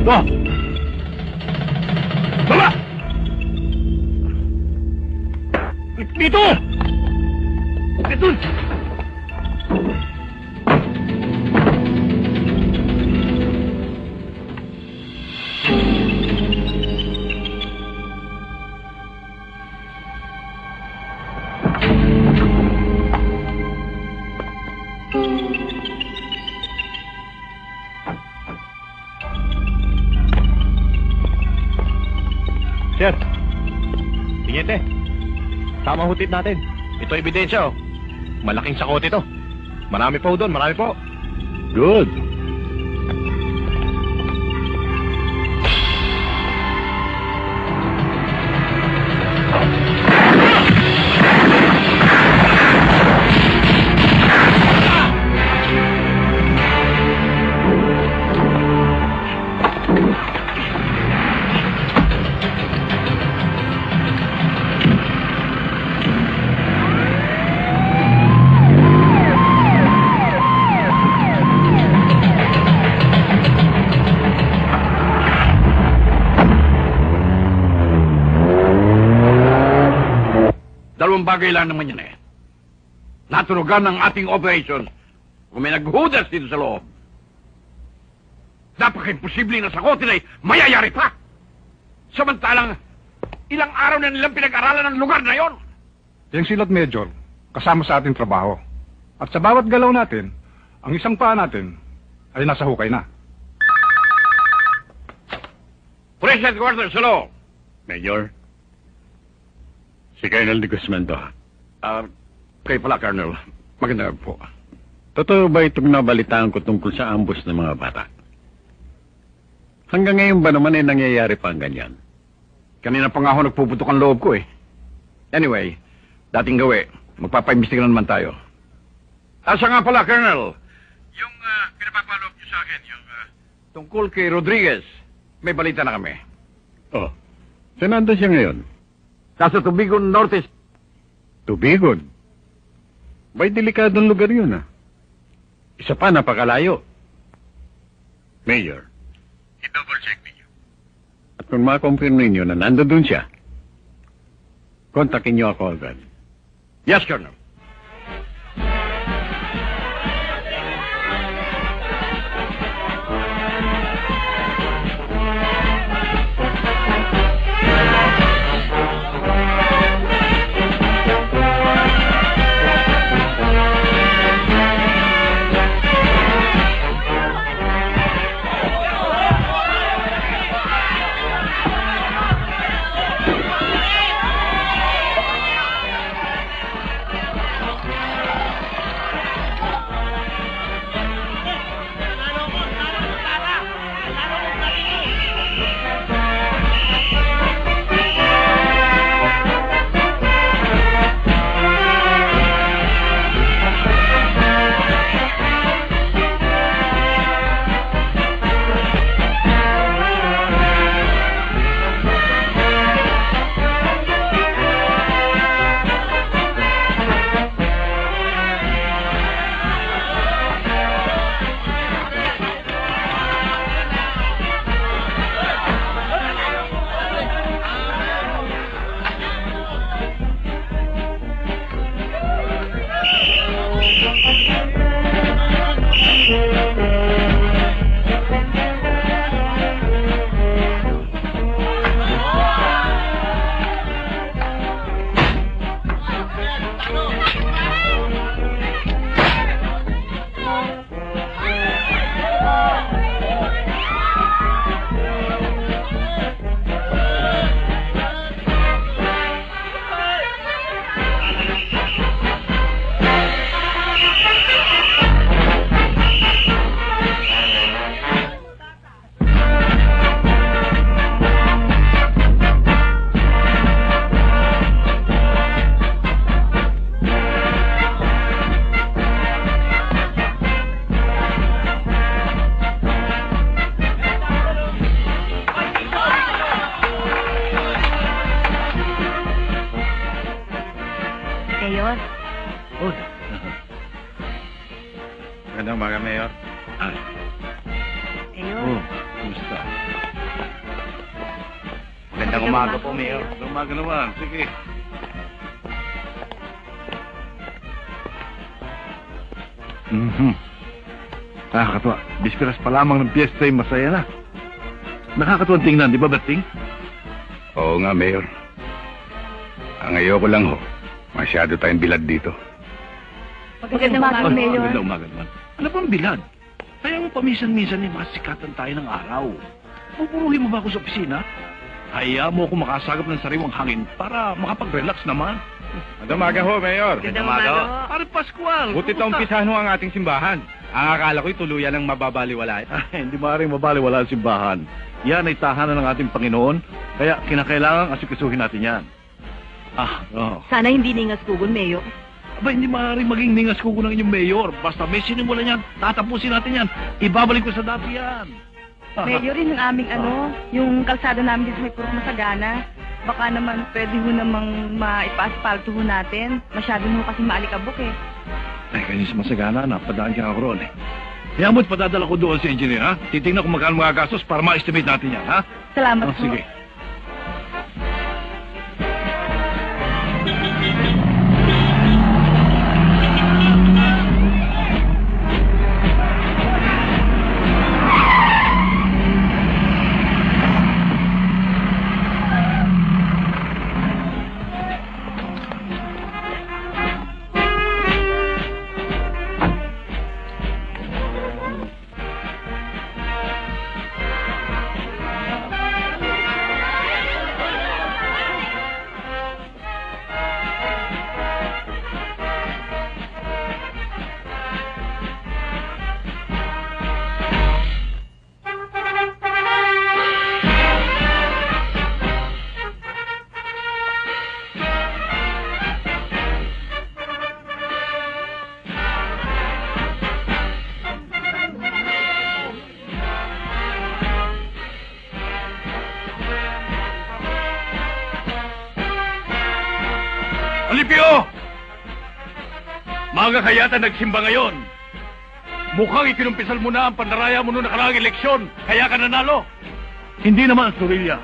Ito! Baba! Dito! Dito! Sir, tingete. Tama hutid natin. Ito ebidensya, oh. Malaking sakot ito. Marami po doon, marami po. Good. Dalawang bagay lang naman yan eh. Naturugan ng ating operation kung may naghudas dito sa loob. Napaka-imposible na sakotin ay mayayari pa. Samantalang ilang araw na nilang pinag-aralan ng lugar na yon. Yung silot Major, kasama sa ating trabaho. At sa bawat galaw natin, ang isang paa natin ay nasa hukay na. Police Headquarters, hello. Mayor, si Colonel de Guzman to. Kayo pala, Colonel. Maganda po. Totoo ba itong nabalitaan ko tungkol sa ambush ng mga bata? Hanggang ngayon ba naman ay nangyayari pa ang ganyan? Kanina pa nga ako nagpuputok ang loob ko eh. Anyway, dating gawi, magpapaimbestiga na naman tayo. Asa nga pala, Colonel? Yung pinapapaloob niyo sa akin, yung tungkol kay Rodriguez, may balita na kami. Oh, saan nandun siya ngayon? Nasa Tubigon Norte. Tubigon? May delikadong lugar yun, ah. Isa pa, napakalayo. Mayor, i-double check ninyo. At kung ma-confirm ninyo na nandun siya, kontakin niyo ako agad. Yes, Colonel. Mayor. Oh. Magandang umaga, Mayor. Mayor. Oh. Kumusta? Magandang umaga po, Mayor. Magandang umaga naman. Sige. Nakakatuwa. Bisperas pa lamang ng piyesta ay masaya na. Nakakatuwa tingnan, di ba, Berting? Oo nga, Mayor. Ang ayoko lang ho, masyado tayong bilad dito. Magandang umaga, Mayor. Magandang umaga naman. Ano bang bilad? Kaya mo paminsan-minsan ay masikatan tayo ng araw. Pupuruhin mo ba ako sa opisina? Hayaan mo ako makasagap ng sariwang hangin para makapag-relax naman. Magandang umaga ho, Mayor. Magandang umaga. Pare Pascual, Buti kumusta? umpisahan ho ang ating simbahan. Ang akala ko'y tuluyan ng mababaliwala. Ay, hindi maaaring mabaliwala ang simbahan. Yan ay tahanan ng ating Panginoon, kaya kinakailangan asikasuhin natin yan. Sana hindi ningas kugon, Mayor. Aba, hindi maaaring maging ningas kuko ng inyong mayor. Basta may sinimulan yan, tatapusin natin yan. Ibabalik ko sa dati yan. Mayor, yun ang aming yung kalsada namin dito sa may Purok Masagana. Baka naman pwede ho namang maipa-aspalto ho natin. Masyado ho kasi maalikabok eh. Ay, kanina sa Masagana, napadaan ka ako roon eh. Kaya mo't padadala ko doon sa engineer, ha? Titingnan kung magkano mga gastos para ma-estimate natin yan, ha? Salamat po. Sige. Alipio! Maaga ka yata nagsimba ngayon. Mukhang ikinumpisal mo na ang pandaraya mo noong nakaraang eleksyon, kaya ka nanalo. Hindi naman, Sorilla.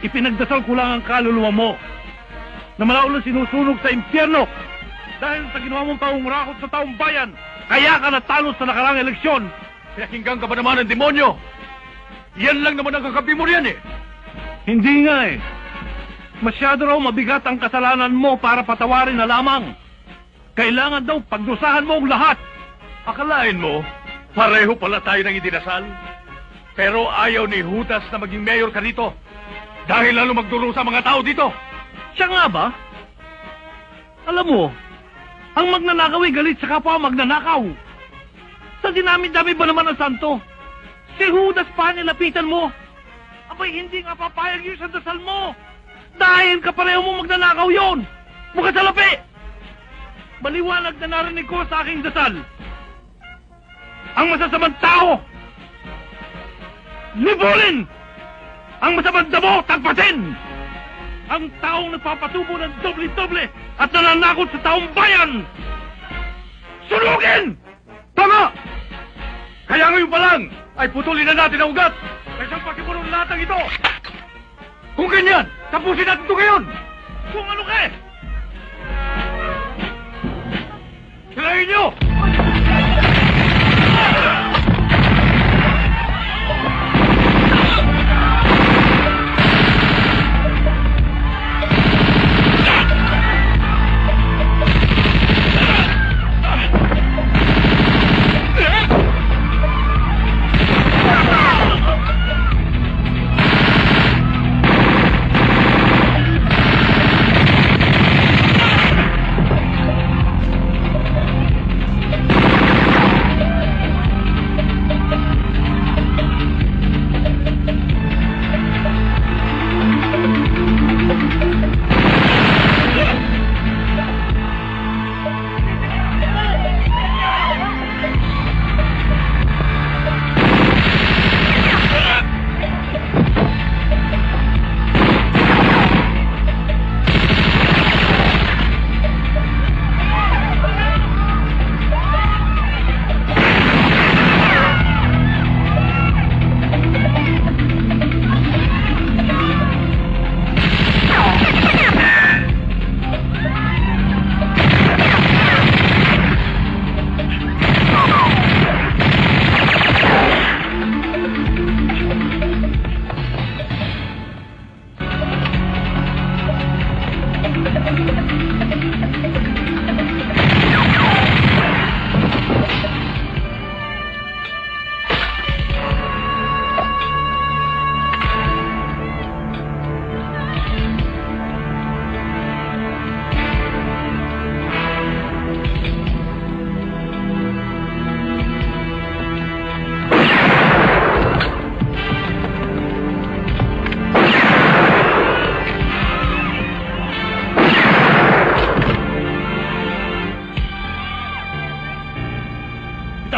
Ipinagdasal ko lang ang kaluluwa mo na malaulang sinusunog sa impyerno dahil sa ginawa mong pangungurakot sa taong bayan. Kaya ka natalo sa nakaraang eleksyon. Pinakinggan ka ba naman ng demonyo? Yan lang naman ang kakapi mo riyan eh. Hindi nga eh. Masyado raw mabigat ang kasalanan mo para patawarin na lamang. Kailangan daw pagdusahan mo ang lahat. Akalain mo, pareho pala tayo ng idinasal. Pero ayaw ni Judas na maging mayor ka dito. Dahil lalo magduro sa mga tao dito. Siya nga ba? Alam mo, ang magnanakaw ay galit sa kapwa magnanakaw. Sa dinami-dami ba naman ang santo? Si Judas pa nilapitan mo. Abay, hindi nga papayag yun sa dasal mo. Dahil kapareho mo magnanakaw yon. Mukha sa lapi. Maliwanag na narinig ko sa aking dasal. Ang masasamang tao, libulin! Ang masamang damo, tagpasin! Ang taong nagpapatubo ng doble-doble at nananakot sa taong bayan, sunugin! Tama! Kaya ngayon pa lang ay putulin na natin ang ugat kaysang pakipuno ng lahat ng ito. Kung ganyan, tapusin natin ito ngayon! Kung ano ka eh! Silahin nyo!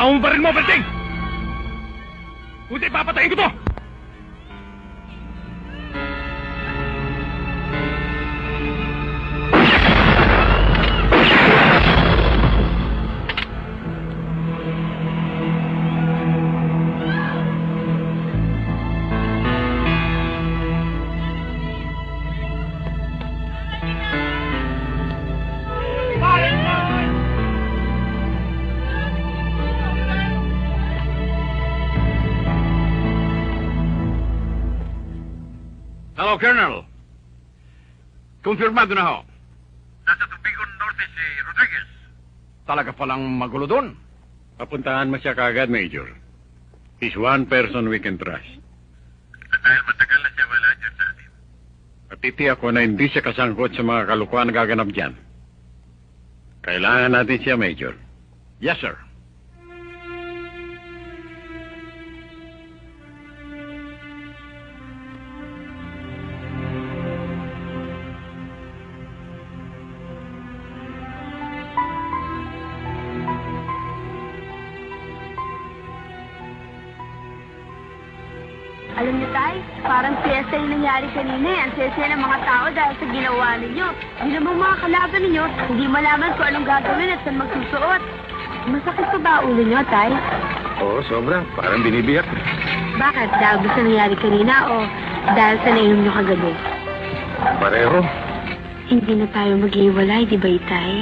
Bitawan mo baril mo, Berting! Kundi papatayin ko to! Hello, Colonel. Kumpirmado na ho. Nasa Tubigon Norte si Rodriguez. Talaga palang magulo doon. Papuntahan mo siya kagad, Major. He's one person we can trust. Dahil matagal na siya wala dyan sa atin. Patitiyak ko na hindi siya kasangkot sa mga kalukuhan na gaganap dyan. Kailangan natin siya, Major. Yes, sir. Alam niyo, Tay, parang piyesta yung nangyari kanina eh. Ang saya ng mga tao dahil sa ginawa ninyo. Hindi namang mga kalaban ninyo, hindi malaman kung anong gagawin at saan magsusuot. Masakit pa ba ulo niyo, Tay? Oo, sobra. Parang binibiyak. Bakit? Dahil ba sa nangyari kanina o dahil sa nainom niyo kagabi? Pareho. Hindi na tayo maghiwalay, di ba, Tay?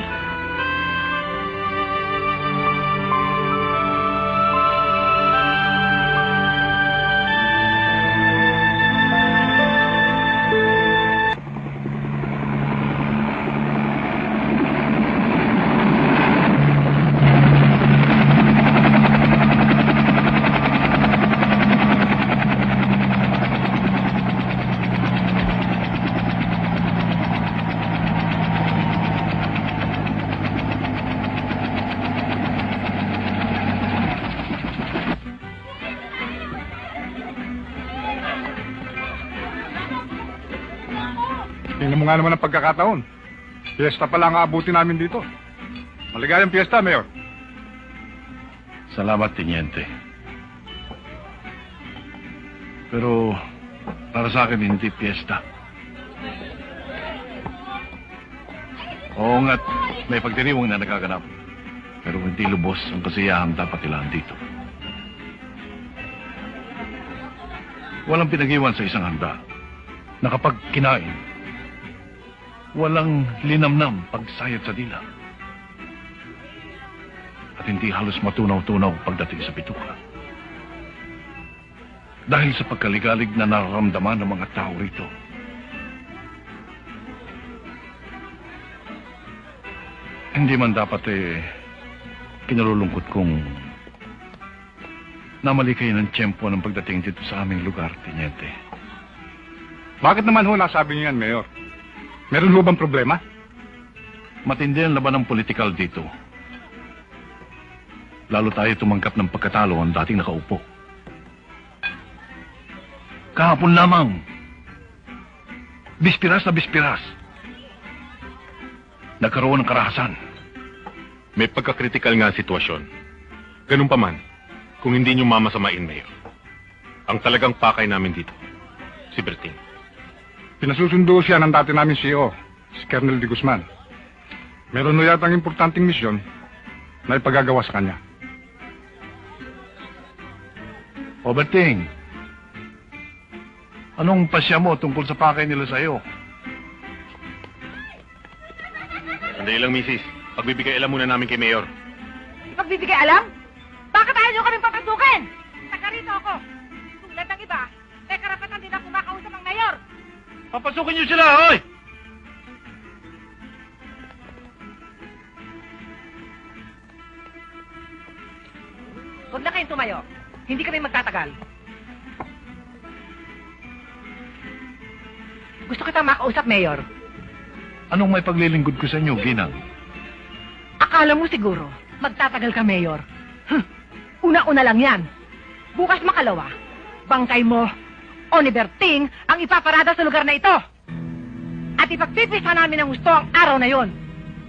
Tingnan mo nga naman ang pagkakataon. Piyesta pala ang aabuti namin dito. Maligayang piyesta, Mayor. Salamat, Teniente. Pero para sa akin, hindi piyesta. Oo nga't may pagdiriwang na nagaganap. Pero hindi lubos ang kasiyahan dapat ilaan dito. Walang pinag-iwan sa isang handa na kapag kinain, walang linamnam pagsayad sa dila. At hindi halos matunaw-tunaw pagdating sa bituka. Dahil sa pagkaligalig na nararamdaman ng mga tao rito. Hindi man dapat kinalulungkot kong namali kayo ng tiyempo ng pagdating dito sa aming lugar, Teniente. Bakit naman ho nasabi niyo yan, Mayor? Meron ho bang problema? Matindi ang laban ng politikal dito. Lalo tayo tumanggap ng pagkatalo ang dating nakaupo. Kahapon lamang. Bispiras na bispiras. Nagkaroon ng karahasan. May pagkakritikal nga ang sitwasyon. Ganun pa man, kung hindi nyo mamasamain, Mayor. Ang talagang pakay namin dito, si Berting. Pinasusundo siya ng dati namin CEO, si Colonel de Guzman. Meron na yatang importanteng misyon na ipagagawa sa kanya. O Berting, anong pasya mo tungkol sa pakay nila sa iyo? Sandali lang, Mrs. Pagbibigay alam muna namin kay Mayor. Pagbibigay alam? Bakit ayaw niyo kaming papasukin? Taga rito ako. Tulad ng iba, may karapatan din ako makausap ang mayor. Papasukin niyo sila, hoy! Huwag na kayong tumayo. Hindi kami magtatagal. Gusto kita makausap, Mayor. Anong may paglilingkod ko sa inyo, Ginang? Akala mo siguro, magtatagal ka, Mayor. Una-una lang yan. Bukas makalawa, bangkay mo o ni Berting ang ipaparada sa lugar na ito. At ipagpipisa namin ng gusto ang araw na yon.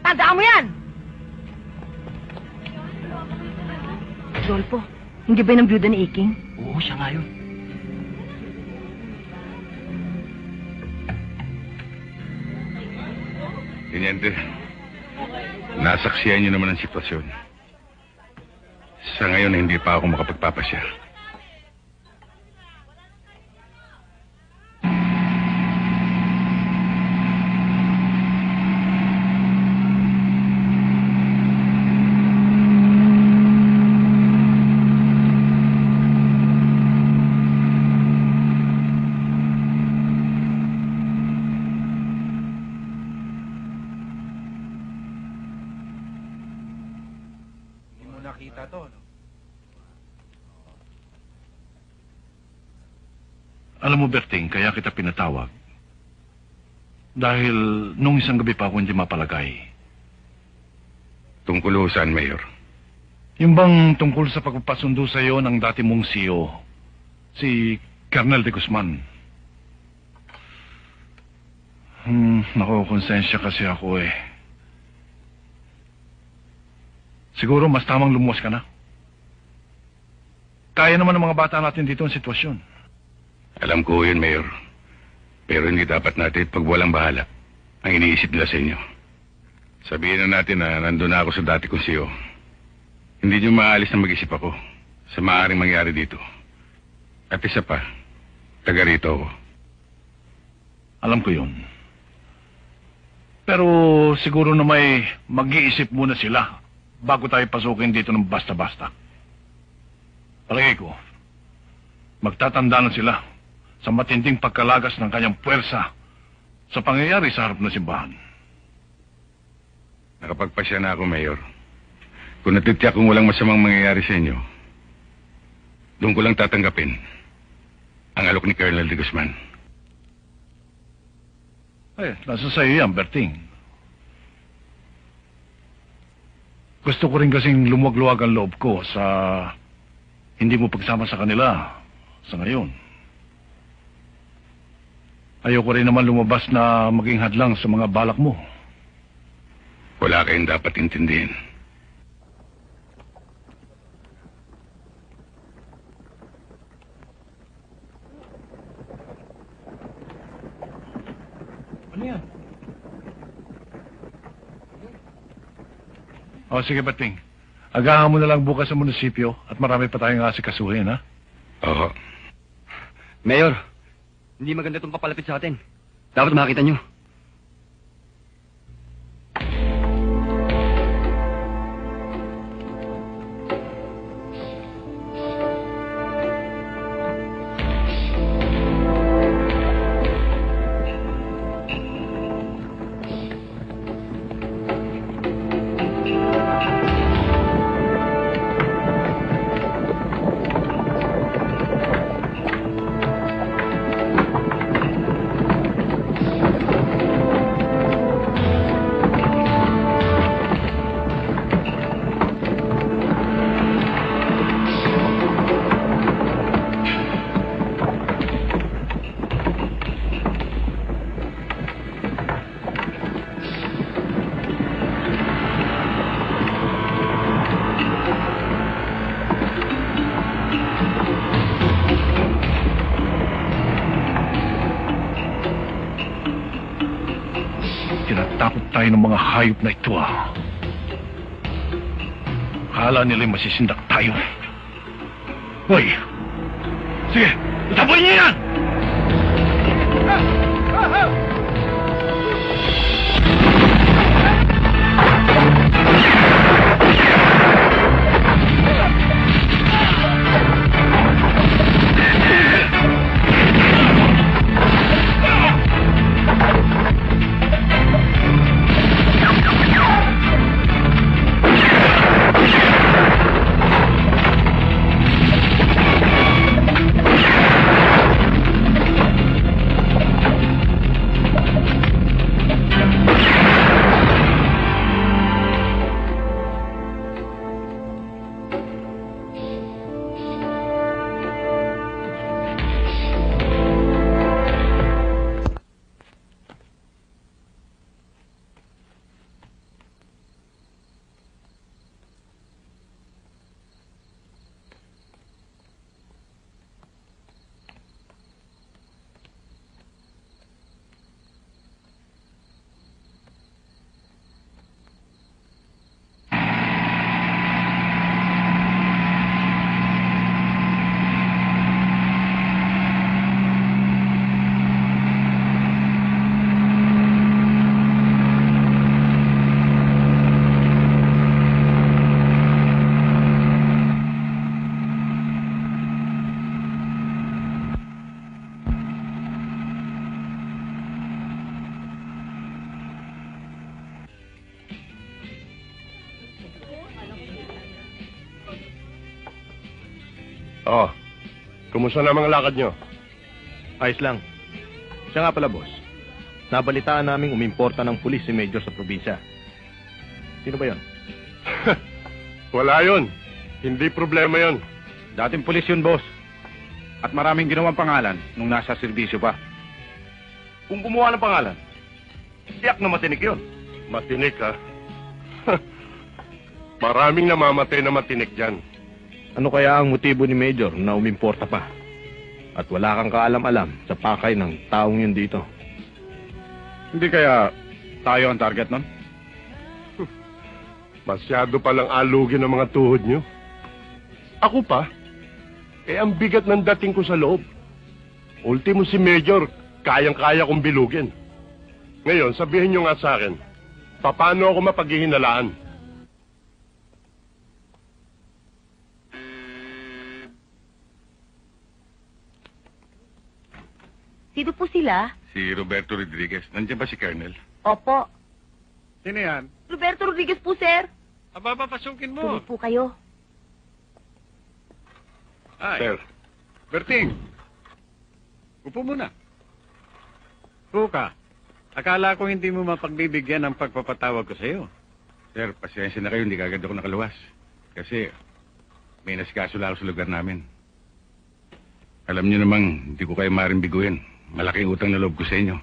Tandaan mo yan! Rodolfo. Hindi ba ng byuda ni Iking? Oo, siya nga yun. Teniente, nasaksiyan niyo naman ang sitwasyon. Sa ngayon, hindi pa ako makapagpapasya. Alam mo, Berting, kaya kita pinatawag. Dahil nung isang gabi pa ako hindi mapalagay. Tungkol ho saan, Mayor? Yung bang tungkol sa pagpapasundo sa iyo ng dati mong CEO, si Colonel de Guzman. Nakukonsensya kasi ako eh. Siguro mas tamang lumuwas ka na. Kaya naman ng mga bata natin dito ang sitwasyon. Alam ko yun, Mayor. Pero hindi dapat natin pagwalang bahala ang iniisip nila sa inyo. Sabihin na natin na nandun na ako sa dati kong CEO. Hindi nyo maalis na mag-isip ako sa maaaring mangyari dito. At isa pa, taga rito ako. Alam ko yun. Pero siguro na may mag-iisip muna sila bago tayo pasukin dito ng basta-basta. Palagay ko, magtatanda na sila sa matinding pagkalagas ng kanyang puwersa sa pangyayari sa harap ng simbahan. Nakapagpasya na ako, Mayor. Kung natitiyak kong walang masamang mangyayari sa inyo, doon ko lang tatanggapin ang alok ni Colonel de Guzman. Nasa sa'yo yan, Berting. Gusto ko rin kasing lumuwag-luwag ang loob ko sa hindi mo pagsama sa kanila sa ngayon. Ayoko rin naman lumabas na maging hadlang sa mga balak mo. Wala kayong dapat intindihin. Ano yan? O, sige, Bating. Agahan mo na lang bukas sa munisipyo at marami pa tayong asikasuhin, ha? Oo. Mayor, hindi maganda itong papalapit sa atin. Dapat makita nyo. Tinatakot tayo ng mga hayop na ito, ah. Akala nila'y masisindak tayo. Hoy! Sige! Itaboy niyo yan! Oh, kumusta na mga lakad nyo? Ayos lang. Siya nga pala, boss. Nabalitaan naming umimporta ng pulis si Major sa probinsya. Sino ba yon? Wala yon. Hindi problema yon. Dating pulis yun, boss. At maraming ginawang pangalan nung nasa serbisyo pa. Kung gumawa ng pangalan, tiyak na matinik yun. Matinik, ha? Maraming namamatay na matinik dyan. Ano kaya ang motibo ni Major na umimporta pa? At wala kang kaalam-alam sa pakay ng taong yun dito. Hindi kaya tayo ang target nun? Masyado palang alugin ang mga tuhod nyo. Ako pa? Ang bigat ng dating ko sa loob. Ultimo si Major, kayang-kaya kong bilugin. Ngayon, sabihin nyo nga sa akin, paano ako mapaghihinalaan? Sino po sila? Si Roberto Rodriguez. Nandiyan ba si Colonel? Opo. Sino yan? Roberto Rodriguez po, sir. Aba, papasukin Tuloy po kayo. Ay, Sir, Berting. Upo muna. Buka. Akala ko hindi mo mapagbibigyan ang pagpapatawag ko sa iyo. Sir, pasensya na kayo. Hindi kagad ako nakaluwas. Kasi may nasikaso lang ako sa lugar namin. Alam niyo namang hindi ko kayo maaaring biguin. Malaking utang na loob ko sa inyo.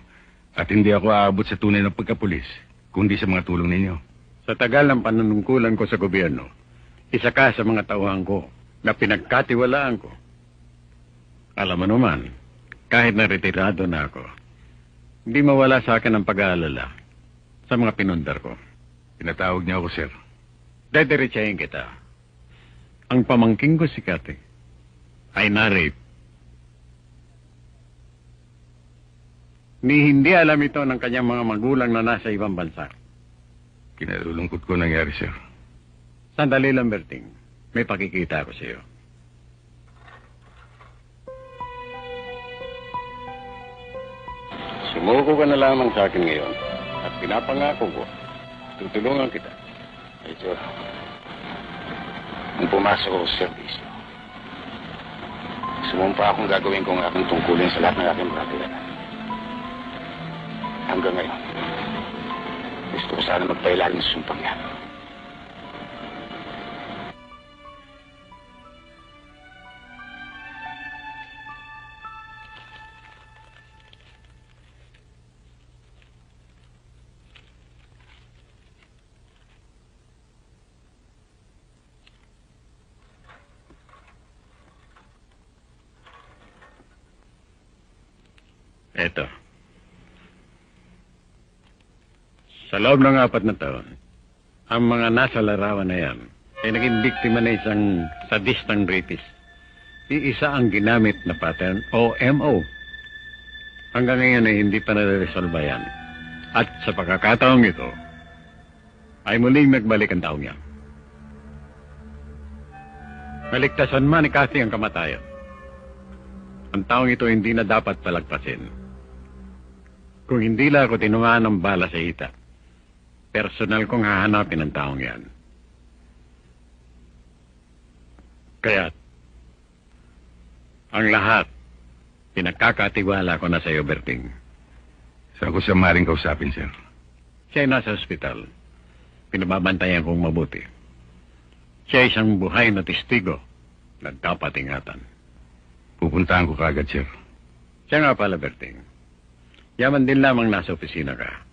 At hindi ako aabot sa tunay ng pagkapulis, kundi sa mga tulong ninyo. Sa tagal ng panunungkulan ko sa gobyerno, isa ka sa mga tauhan ko na pinagkatiwalaan ko. Alam mo naman, kahit na retirado na ako, hindi mawala sa akin ang pag-aalala sa mga pinundar ko. Pinatawag niyo ako, sir. Dediretsahin kita. Ang pamangking ko si Kati ay na-rape. Ni hindi alam ito ng kanyang mga magulang na nasa ibang bansa. Kinalulungkot ko nangyari, sir. Sandali lang, Berting. May pakikita ako sa iyo. Sumuko ka na lamang sa akin ngayon at pinapangako ko, tutulungan kita. Ito, nung pumasok ako sa servisyo, sumumpa akong gagawin kong aking tungkulin sa lahat ng aking brother. Hanggang ngayon, gusto ko sana magpailalim sa sumpang yan. Eto. Sa loob ng 4 na taon, ang mga nasa larawan na yan ay naging biktima na isang sadistang rapist. Iisa ang ginamit na pattern o MO. Hanggang ngayon ay hindi pa nare-resolve yan. At sa pagkakataong ito, ay muling nagbalik ang taong yan. Maligtasan man ni Cathy ang kamatayan. Ang taong ito hindi na dapat palagpasin. Kung hindi lang ako tinungaan ng bala sa hita, personal kong hahanapin ang taong yan. Kaya, ang lahat, pinagkakatiwala ko na sa iyo, Berting. Saan ko siya maaaring kausapin, sir? Siya ay nasa ospital. Pinababantayan kong mabuti. Siya ay isang buhay na testigo na dapat ingatan. Pupuntahan ko kagad, sir. Siya nga pala, Berting. Yaman din lamang nasa opisina ka.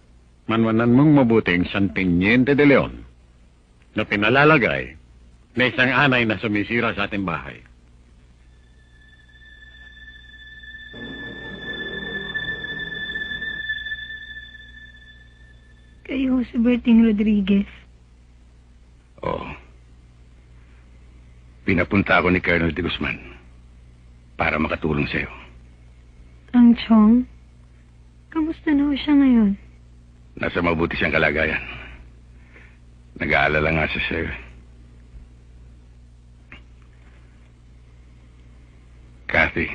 Manwanan mong mabuting San Teniente de Leon na pinalalagay na isang anay na sumisira sa ating bahay. Kayo si Berting Rodriguez. Oo. Pinapunta ako ni Colonel de Guzman para makatulong sa'yo. Ang Chong? Kamusta na ho siya ngayon? Nasa mabuti siyang kalagayan. Nag-aalala nga siya sa'yo. Cathy,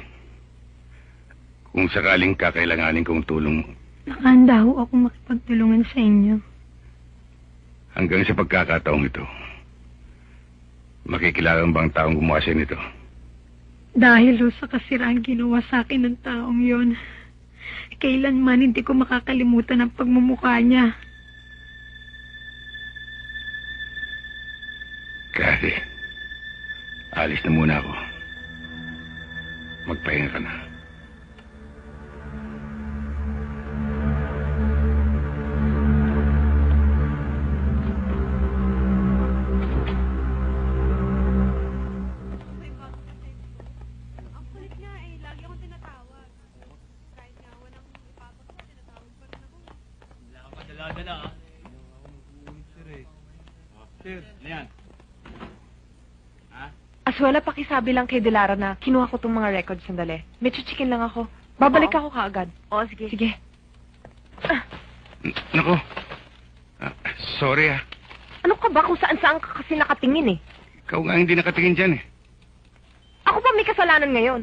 kung sakaling kakailanganin kong tulong mo, Nakahanda ho ako makipagtulungan sa inyo. hanggang sa pagkakataong ito, makikilala mo bang taong gumawa siya nito? Dahil ho sa kasiraan ginawa sa akin ng taong yon, kailanman hindi ko makakalimutan ang pagmumukha niya. Kathy, alis na muna ako. Magpahinga ka na. Aswela, pakisabi lang kay Delara na kinuha ko tong mga records sandali. May chichikin lang ako. Babalik ako kaagad. Oo, sige. Sige. Nako. Sorry ah. Ano ka ba kung saan-saan ka kasi nakatingin eh? Ikaw nga hindi nakatingin dyan eh. Ako pa may kasalanan ngayon.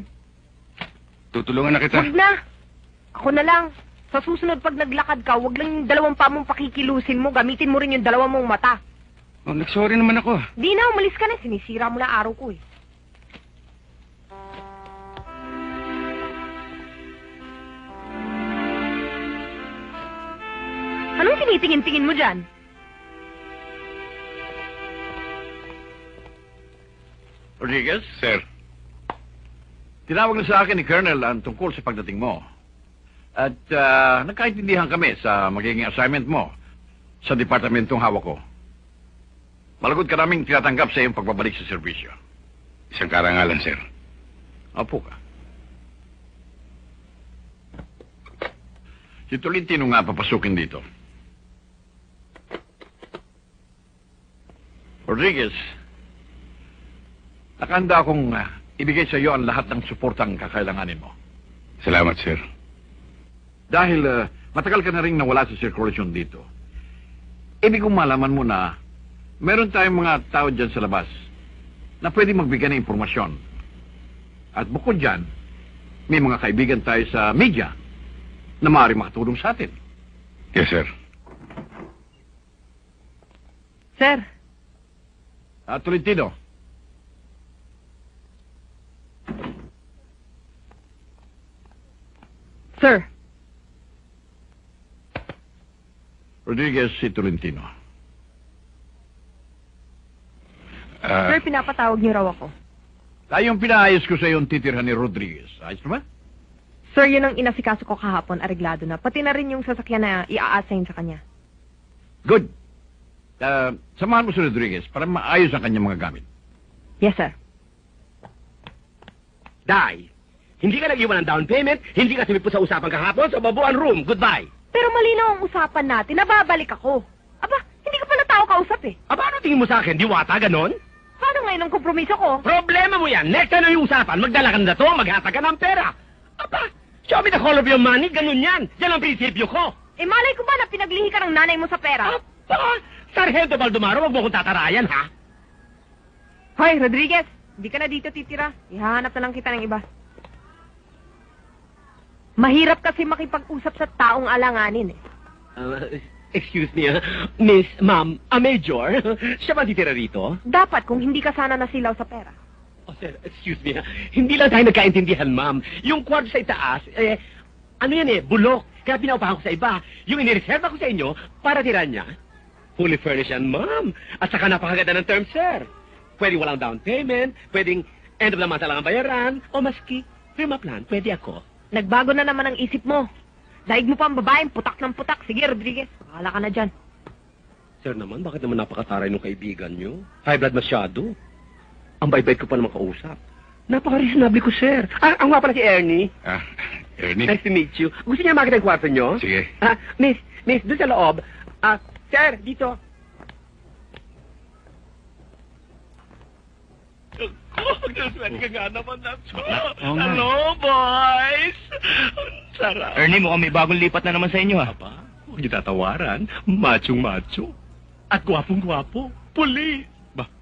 Tutulungan na kita. Huwag na. Ako na lang. Sa susunod pag naglakad ka, huwag lang yung dalawang pa mong pakikilusin mo. Gamitin mo rin yung dalawang mong mata. Oh, nagsorry naman ako. Di na, umalis ka na. Sinisira mo na araw ko eh. Anong tinitingin-tingin mo dyan? Rodriguez? Sir. Tinawag na sa akin ni Colonel ang tungkol sa pagdating mo. At nagkaintindihan kami sa magiging assignment mo sa departamentong hawak ko. Malagod ka naming tinatanggap sa iyong pagbabalik sa serbisyo. Isang karangalan, sir. Opo ka. Si Tolentino nga papasukin dito. Rodriguez, nakahanda akong ibigay sa iyo ang lahat ng suportang kakailanganin mo. Salamat, sir. Dahil matagal ka na rin nawala sa sirkulasyon dito, ibig kong malaman mo na meron tayong mga tao dyan sa labas na pwede magbigay ng impormasyon. At bukod dyan, may mga kaibigan tayo sa media na maaari makatulong sa atin. Yes, sir. Sir. Tolentino. Sir. Rodriguez, si Tolentino. Sir, pinapatawag niyo raw ako. Tayong pinaayos ko sa iyong titirhan ni Rodriguez. Ayos naman? Sir, yun ang inasikaso ko kahapon, areglado na. Pati na rin yung sasakyan na i-assign sa kanya. Good. Samahan mo si Rodriguez para maayos ang kanyang mga gamit. Yes, sir. Day, hindi ka nag-iwan ng down payment, hindi ka sumipot sa usapan kahapon, so babuan room, goodbye. Pero malinaw ang usapan natin, nababalik ako. Aba, hindi ka pala tao kausap eh. Aba, ano tingin mo sa akin? Diwata, ganon? Paano ngayon ang kompromiso ko? Problema mo yan. Next time na yung usapan, magdala ka na to, maghatag ka ng pera. Aba, show me the color of your money, ganun yan. Yan ang prinsipyo ko. Eh, malay ko ba na pinaglihi ka ng nanay mo sa pera? Aba, Sargento Baldumaro, wag mo kong tatarayan, ha? Hoy, Rodriguez, hindi ka na dito titira. Ihahanap na lang kita ng iba. Mahirap kasi makipag-usap sa taong alanganin eh. Excuse me, Miss, Ma'am, Major, siya ba titira rito? Dapat kung hindi ka sana nasilaw sa pera. Oh, sir, excuse me, hindi lang tayo nagkaintindihan, ma'am. Yung kwarto sa itaas, ano yan bulok. Kaya pinaupahan ko sa iba. Yung inireserva ko sa inyo, para tira niya. Fully furnished yan, ma'am. At saka napakaganda ng term, sir. Pwedeng walang down payment, pwedeng end of the month lang ang bayaran, o maski, firma plan, pwede ako. Nagbago na naman ang isip mo. Daig mo pa ang babaeng putak ng putak. Sige, Rodriguez, bahala ka na dyan. Sir naman, bakit naman napakataray ng kaibigan nyo? High blood masyado. Ang bait-bait ko pa naman kausap. Napaka-reasonable ko, sir. Ang nga pala si Ernie. Ernie? Nice to meet you. Gusto niya makita yung kwarto nyo? Sige. Miss, doon sa loob. Sir, dito. Nagsuswerte ka nga naman na to. Hello, boys! Sarap. Ernie, mukhang may bagong lipat na naman sa inyo, ha? Aba, huwag niyo tatawaran. Machong-macho. At gwapong-gwapo. Pulis.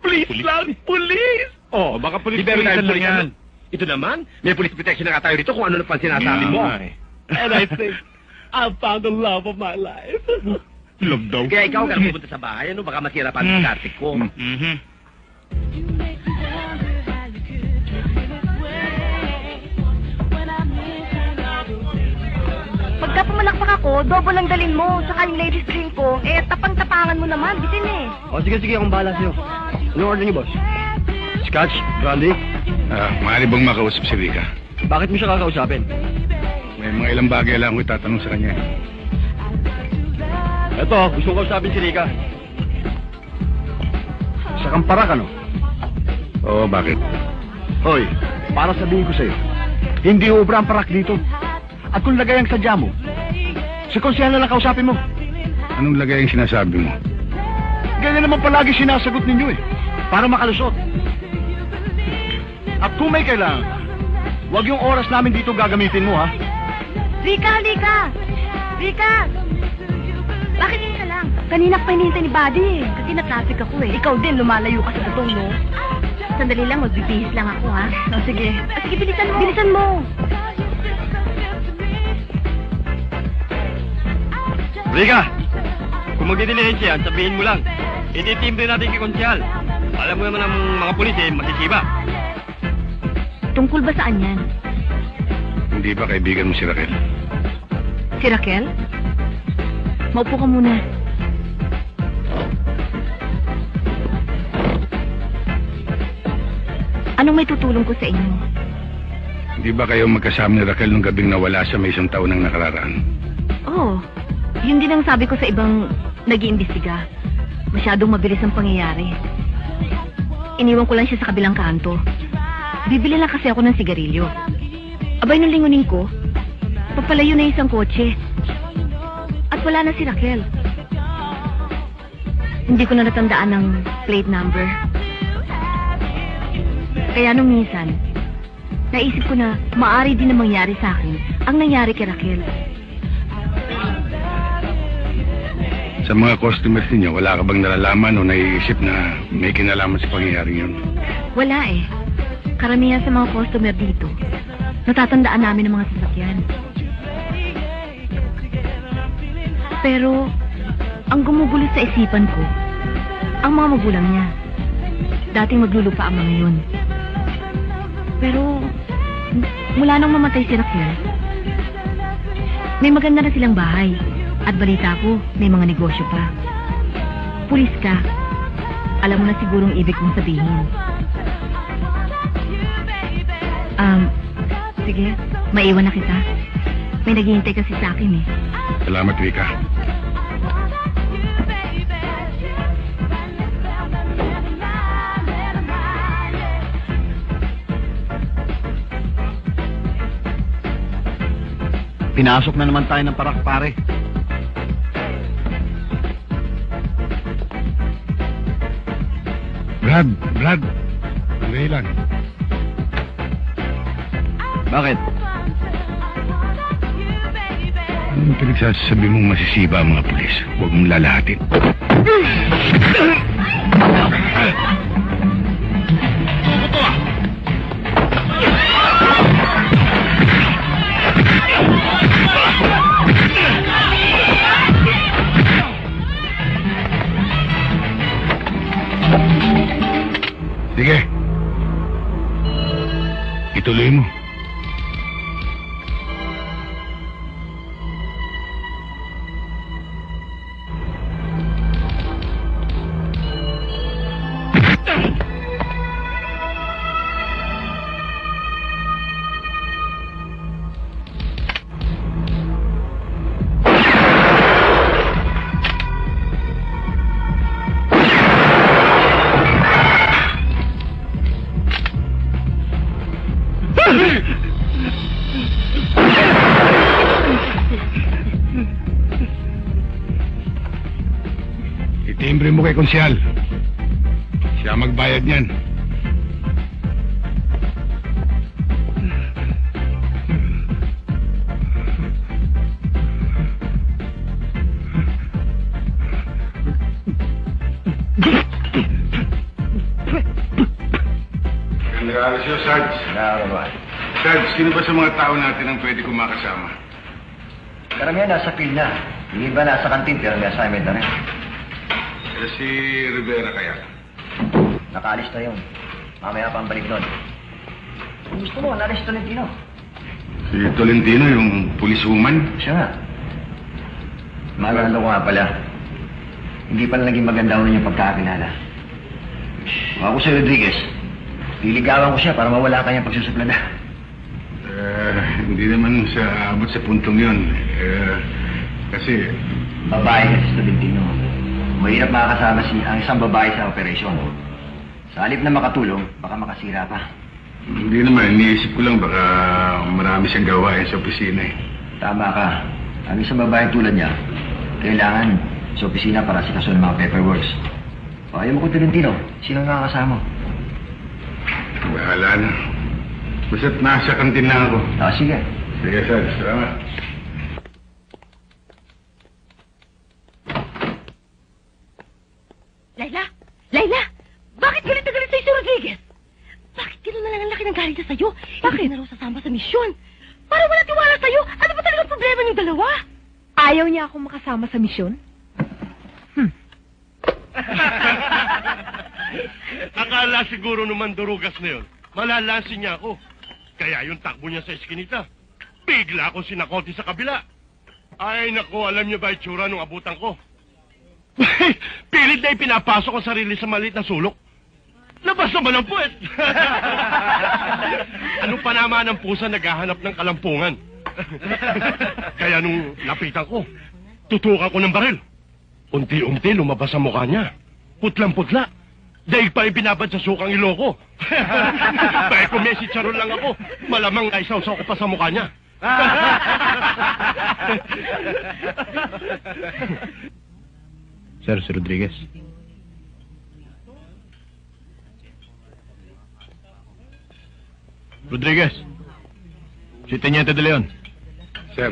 Pulis lang, pulis! Oh, baka pulis Pero lang lang yan. Ito naman, may police protection na nga tayo rito kung ano na pang sinasabi mo. And I think, I found the love of my life. Love daw. Kaya ikaw ka pupunta sa bahay, ano? Baka masira pa ang diskarte ko. Kaya pumalakpak ako, double ang dalin mo. Saka yung ladies drink ko, tapang-tapangan mo naman, bitin eh. O sige, akong bahala sa'yo. Anong order niyo, boss? Scotch? Brandy? Maaari bang makausap si Rika? Bakit mo siya kakausapin? May mga ilang bagay lang ako itatanong sa kanya. Eto, gusto ko kausapin si Rika. Sa kamparak, ano? Oo, bakit? Hoy, para sabihin ko sa'yo, hindi ubra ang parak dito. At kung lagay ang sadya mo, si konsyal na lang kausapin mo. Anong lagay ang sinasabi mo? Ganyan naman palagi sinasagot ninyo eh, para makalusot. At kung may kailangan, huwag yung oras namin dito gagamitin mo, ha? Rika, Rika! Rika! Bakit yun ka lang? Kanina pa hinihintay ni Buddy eh. Kasi na-traffic ako eh. Ikaw din, lumalayo ka sa butong, no? Sandali lang, magbibihis lang ako, ha? Sige. Sige, bilisan mo. Rika! Kung magdidilihensi yan, sabihin mo lang. Ititimbre natin kay konsyal. Alam mo naman ang mga pulis eh, masisiba. Tungkol ba saan yan? Hindi ba kaibigan mo si Raquel? Si Raquel? Maupo ka muna. Anong may tutulong ko sa inyo? Hindi ba kayo magkasama ni Raquel nung gabing nawala siya may isang taon nang nakararaan? Oo. Yun din ang sabi ko sa ibang nag-iimbestiga. Masyadong mabilis ang pangyayari. Iniwan ko lang siya sa kabilang kanto. Bibili lang kasi ako ng sigarilyo. Abay, nung lingunin ko, papalayo na isang kotse. At wala na si Raquel. Hindi ko na natandaan ng plate number. Kaya nung minsan, naisip ko na maaari din na mangyari sa akin ang nangyari kay Raquel. Sa mga customers ninyo, wala ka bang nalalaman o naiisip na may kinalaman sa pangyayaring yun? Wala eh. Karamihan sa mga customer dito, natatandaan namin ang mga sasakyan. Pero, ang gumugulo sa isipan ko, ang mga magulang niya. Dating maglulupa ang mga yun. Pero, mula nang mamatay si Raquel, may maganda na silang bahay. At balita ko, may mga negosyo pa. Pulis ka. Alam mo na sigurong ibig kong sabihin. Sige, maiwan na kita. May naghihintay kasi sa akin eh. Salamat, Rika. Pinasok na naman tayo ng parak, pare. Brad. Sandali lang. Bakit? Anong pinagsasabi mong masisiba ang mga pulis? Huwag mong lalahatin. Sige. Ituloy mo. Itimbre mo kay konsyal. Siya magbayad niyan. Nag-aalas yun, Sarge. Sarge, sino ba sa mga tao natin ang pwede kong makasama? Karamihan nasa field na. Hindi ba nasa kantin pero may assignment na rin. Si Rivera kaya? Nakaalis na yun. Mamaya pa ang balik doon. Kung gusto mo, naalis Tolentino. Si Tolentino, yung police woman? Siya nga. Maalala ko nga pala. Hindi pala naging maganda ulit yung pagkakilala. Kung ako si Rodriguez, liligawan ko siya para mawala kanyang pagsusuplada. Hindi naman sa abot sa puntong yun. Kasi... Babae kasi sa Tolentino. Mahirap makakasama ang isang babae sa operasyon. Sa halip na makatulong, baka makasira pa. Hindi naman, iniisip ko lang baka marami siyang gawain sa opisina eh. Tama ka. Ang isang babae tulad niya, kailangan sa opisina para sikaso ng mga paperworks. O ayaw mo ko Tolentino, sino ang nakakasama mo? Bahala na. Basta't nasa kantin lang ako. Sige. Sige, sir. Salamat. Layla! Layla! Bakit galit na galit sa'yo si Rodriguez? Bakit gano'n na lang ang laki ng galit niya sa'yo? Bakit na raw sasama sa misyon? Para wala tiwala sa'yo? Ano ba talagang problema niyong dalawa? Ayaw niya akong makasama sa misyon? Akala siguro naman durugas na yun. Malalansin niya ako. Kaya yung takbo niya sa eskinita, bigla akong sinakote sa kabila. Ay, naku, alam niyo ba itsura nung abutan ko? Pilit na ipinapasok ang sarili sa maliit na sulok. Labas naman ang puwet. Ano pa naman ang pusa naghahanap ng kalampungan? Kaya nung lapitan ko, tutukan ko ng baril. Unti-unti lumabas ang mukha niya. Putlang-putla. Dahil pa ibinabad sa sukang iloko. Dahil kung may sitsaron lang ako, malamang naisawsaw ko pa sa mukha niya. Sir, si Rodriguez. Rodriguez. Si Teniente de Leon. Sir.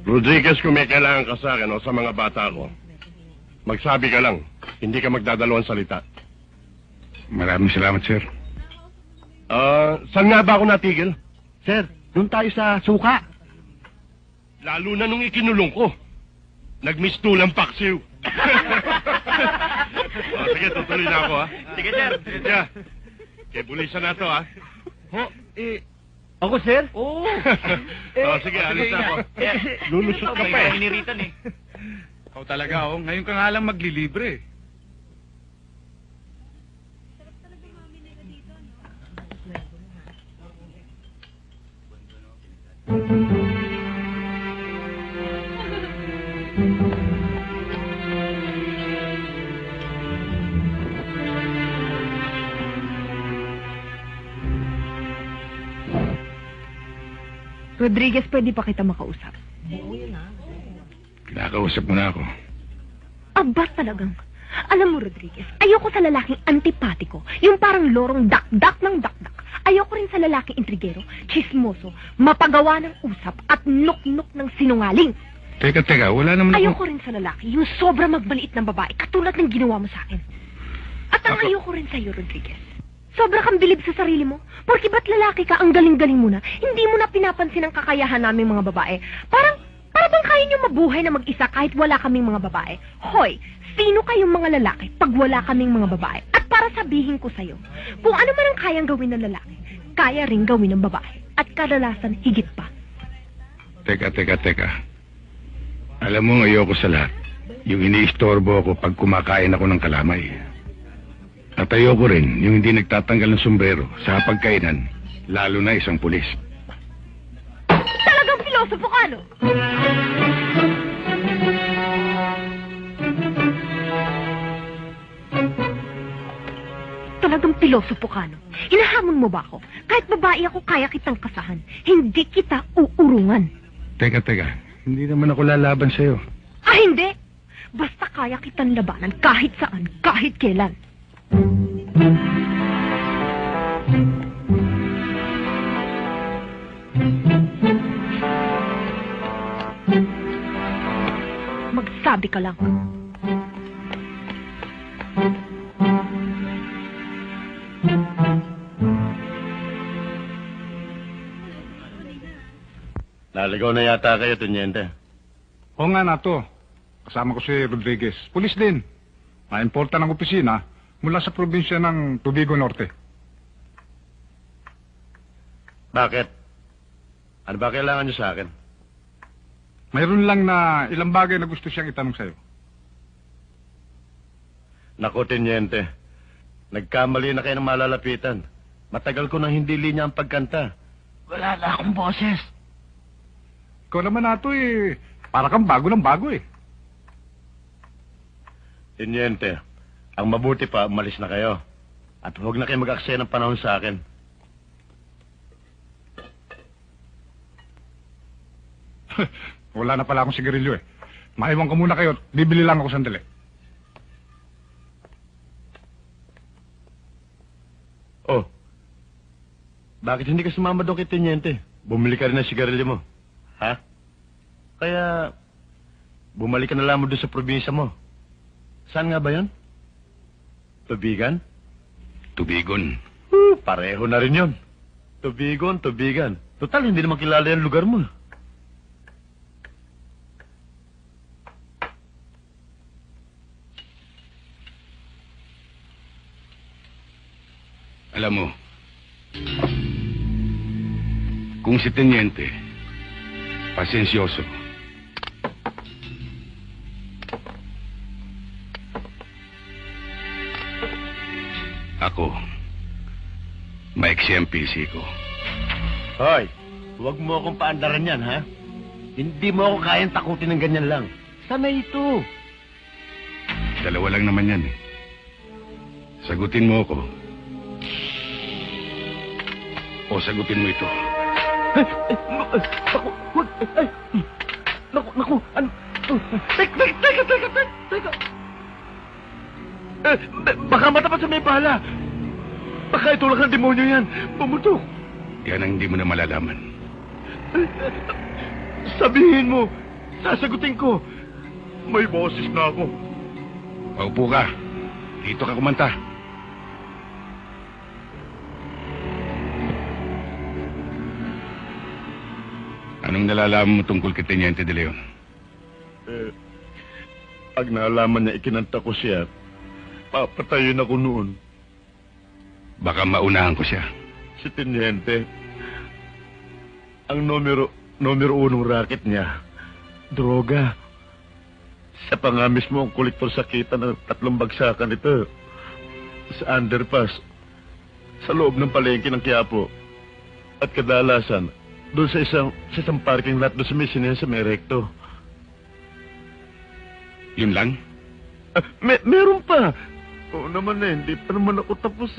Rodriguez, kung may kailangan ka sa akin o sa mga bata ko, magsabi ka lang. Hindi ka magdadalawang salita. Maraming salamat, sir. Saan nga ba ako natigil? Sir, doon tayo sa suka. Lalo na nung ikinulong ko. Nagmistulang paksiw. Sige, tutuloy na ako, ha? Sige, sir. Sige. Kaya bulisan na to, ha? Ako, sir? Oo. Sige, alis na ako. Lulusot ka pa eh. Iniritan eh. Ikaw talaga, oh. Ngayon ka nga lang maglilibre. Rodriguez, pwede pa kita makausap. Kinakausap mo na ako. Aba talagang. Alam mo, Rodriguez, ayoko sa lalaking antipatiko. Yung parang lorong dak-dak ng dak-dak. Ayoko rin sa lalaking intrigero, chismoso, mapagawa ng usap at nuk-nuk ng sinungaling. Teka, wala naman ako... Ayoko rin sa lalaki, yung sobra magbaliit ng babae, katulad ng ginawa mo sa akin. At ang ayoko rin sa'yo, Rodriguez. Sobra kang bilib sa sarili mo. Porque ba't lalaki ka, ang galing-galing mo na, hindi mo na pinapansin ang kakayahan naming mga babae. Para bang kaya niyo mabuhay na mag-isa kahit wala kaming mga babae. Hoy, sino kayong mga lalaki pag wala kaming mga babae? At para sabihin ko sa'yo, kung ano man ang kayang gawin ng lalaki, kaya rin gawin ng babae. At kadalasan higit pa. Teka. Alam mo, ayoko sa lahat. Yung iniistorbo ako pag kumakain ako ng kalamay. At ayoko rin yung hindi nagtatanggal ng sombrero sa pagkainan, lalo na isang pulis. Talagang filosopo ka, no? Talagang pilosopo ka, no? Hinahamon mo ba ako? Kahit babae ako, kaya kitang kasahan. Hindi kita uurungan. Teka. Hindi naman ako lalaban sa'yo. Ah, hindi! Basta kaya kitang labanan kahit saan, kahit kailan. Magsabi ka lang. Naligaw na yata kayo, Teniente. Oo nga na to. Kasama ko si Rodriguez. Pulis din. Na-importa ng opisina mula sa probinsya ng Tubigo Norte. Bakit? Ano ba kailangan niyo sa akin? Mayroon lang na ilang bagay na gusto siyang itanong sa'yo. Nako, Tenyente. Nagkamali na kayo ng malalapitan. Matagal ko nang hindi linya ang pagkanta. Wala na akong boses. Ikaw naman nato para kang bago ng bago Tenyente, ang mabuti pa, umalis na kayo. At huwag na kayo mag-aksaya ng panahon sa akin. Wala na pala akong sigarilyo Maiwan ko muna kayo. Bibili lang ako sandali. Oh, bakit hindi ka sumama doon kay Tenyente? Bumili ka rin ng sigarilyo mo. Ha? Kaya, bumalik ka na lamang doon sa probinsya mo. Saan nga ba yan? Tubigan? Tubigon. Pareho na rin yun. Tubigon, Tubigan. Total, hindi naman kilala yung lugar mo. Alam mo, kung si Tenyente, pasensyoso, ako, maiksi ang PC ko. Hoy, huwag mo akong paandaran yan, ha? Hindi mo ako kayang takutin ng ganyan lang. Sana ito. Dalawa lang naman yan Sagutin mo ako. O sagutin mo ito. Naku, wag. Naku, ano? Teka. Baka matapat sa may bala. Baka itulak ng demonyo yan. Pumutok. Yan ang hindi mo na malalaman. Sabihin mo. Sasagutin ko. May boses na ako. Paupo ka. Dito ka kumanta. Anong nalalaman mo tungkol kay Teniente de Leon? Pag nalaman niya ikinanta ko siya, papatayin ako noon. Baka maunahan ko siya. Si Teniente, ang numero 1 racket niya, droga. Siya pa nga mismo ang kolektor sa kita ng 3 bagsakan ito. Sa underpass, sa loob ng palengke ng Quiapo. At kadalasan, doon sa isang parking lot doon sa Misinia sa Merecto. Yun lang? Meron pa. Oo naman hindi pa naman ako tapos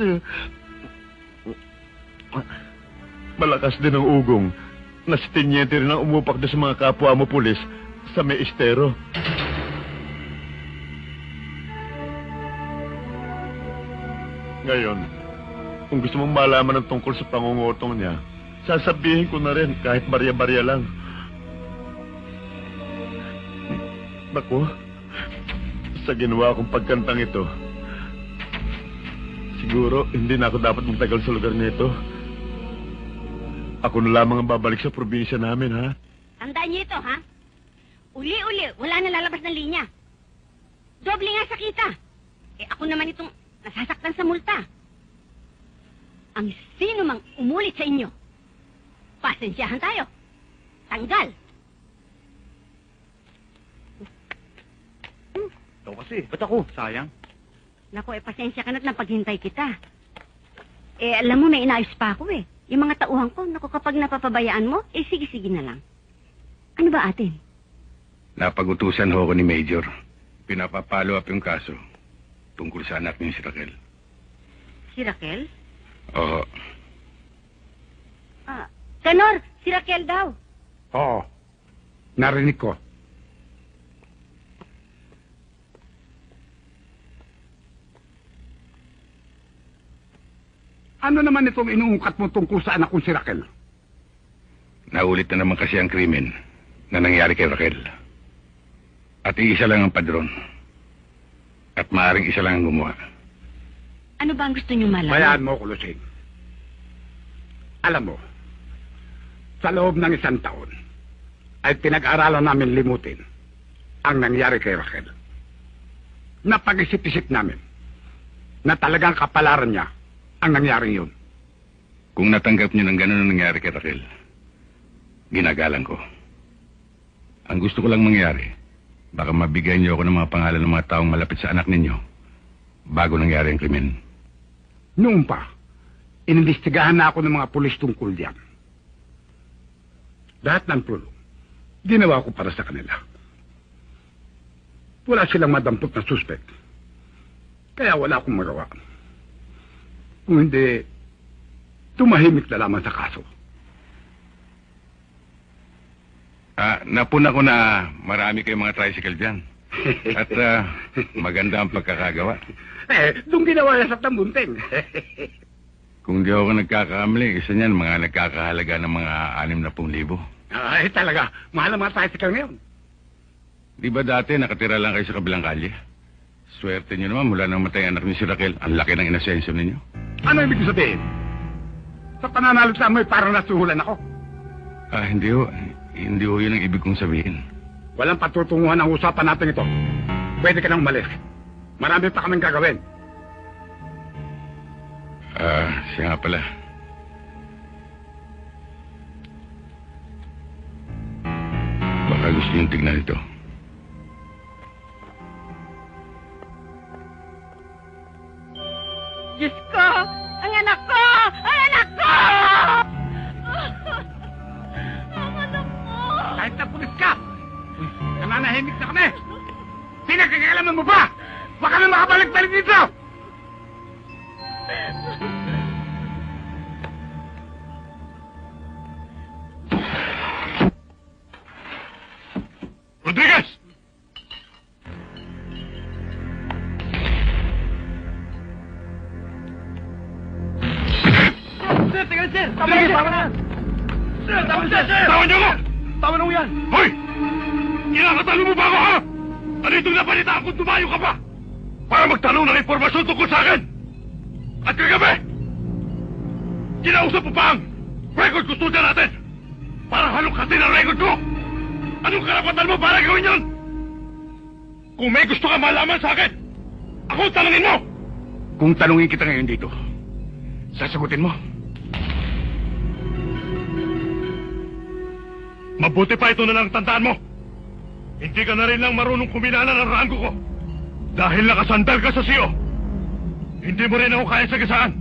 Malakas din ang ugong na si Teniente rin ang umupak doon sa mga kapwa mo pulis sa may estero. Ngayon, kung gusto mong malaman ng tungkol sa pangungutong niya, sasabihin ko na rin kahit barya-barya lang. Naku, sa ginawa kong pagkantang ito, siguro hindi na ako dapat magtagal sa lugar nito. Ako na lamang ang babalik sa probinsya namin, ha? Tandaan niyo ito, ha? Uli-uli, wala na lalabas ng linya. Doble nga sa kita. Ako naman itong nasasaktan sa multa. Ang sino mang umulit sa inyo, pasensyahan tayo. Tanggal. Ikaw kasi, ba't ako? Sayang. Naku, pasensya ka na't napaghintay kita. Alam mo, may inaayos pa ako Yung mga tauhan ko, naku, kapag napapabayaan mo, sige-sige na lang. Ano ba atin? Napagutusan ho ko ni Major. Pinapapalo up yung kaso tungkol sa anak niyo si Raquel. Si Raquel? Oo. Kanor, si Raquel daw. Oo. Narinig ko. Ano naman itong inuungkat mo tungkol sa anak kong si Raquel? Naulit na naman kasi ang krimen na nangyari kay Raquel. At iisa lang ang padron. At maaaring isa lang ang gumawa. Ano ba ang gusto niyo malaman? Bayaan mo ko, Lucing. Alam mo, sa loob ng 1 taon, ay pinag-aralan namin limutin ang nangyari kay Raquel. Napag-isip-isip namin na talagang kapalaran niya ang nangyari yun. Kung natanggap niyo ng gano'n ang nangyari kay Raquel, ginagalang ko. Ang gusto ko lang mangyari, baka mabigyan niyo ako ng mga pangalan ng mga taong malapit sa anak ninyo bago nangyari ang krimen. Noon pa, inimbestigahan na ako ng mga pulis tungkol diyan. Lahat ng tulong, ginawa ko para sa kanila. Wala silang madampot na suspect. Kaya wala akong magawa. Kung hindi, tumahimik na lamang sa kaso. Napuna ko na marami kayong mga tricycle dyan. At maganda ang pagkakagawa. Doon ginawa na sa tambunting. Kung di ako nagkakamali, isa niyan mga nagkakahalaga ng mga 60,000. Ay, talaga. Mahal ang mga tricycle ngayon. Di ba dati nakatira lang kayo sa kabilang kalye? Swerte niyo naman mula nang matay ang anak ni si Raquel. Ang laki ng inasensyo ninyo. Ano ibig sabihin? Sa pananalo sa amoy, parang nasuhulan ako. Hindi ho. Hindi ho yun ang ibig kong sabihin. Walang patutunguhan ang usapan natin ito. Pwede ka nang umalis. Marami pa kaming gagawin. Siya nga pala. Baka gusto niyong tignan ito. Diyos ko! Ang anak ko! Ang anak ko! Ang anak ko! Kahit na pulis ka, nananahimik na kami. Pinagkakalaman mo ba? Baka na makabalik-balik dito! Rodriguez! Sir, tingnan sir! Tama na, tama na! Sir, tama sir! Tawan niyo ako! Tama na yan! Hoy! Kinakatalo mo ba ako, ha? Ano itong napalitaan kung tumayo ka pa? Para magtanong ng impormasyon tungkol sa akin! At kagabi, kinausap mo pa ang record custodian natin para halongkatin ang record ko! Anong karapatan mo para gawin yun? Kung may gusto ka malaman sa akin, ako tanungin mo! Kung tanungin kita ngayon dito, sasagutin mo? Mabuti pa ito na lang tandaan mo. Hindi ka na rin lang marunong kuminana ng ranggo ko. Dahil nakasandal ka sa siyo. Hindi mo rin ako kaya sagasaan.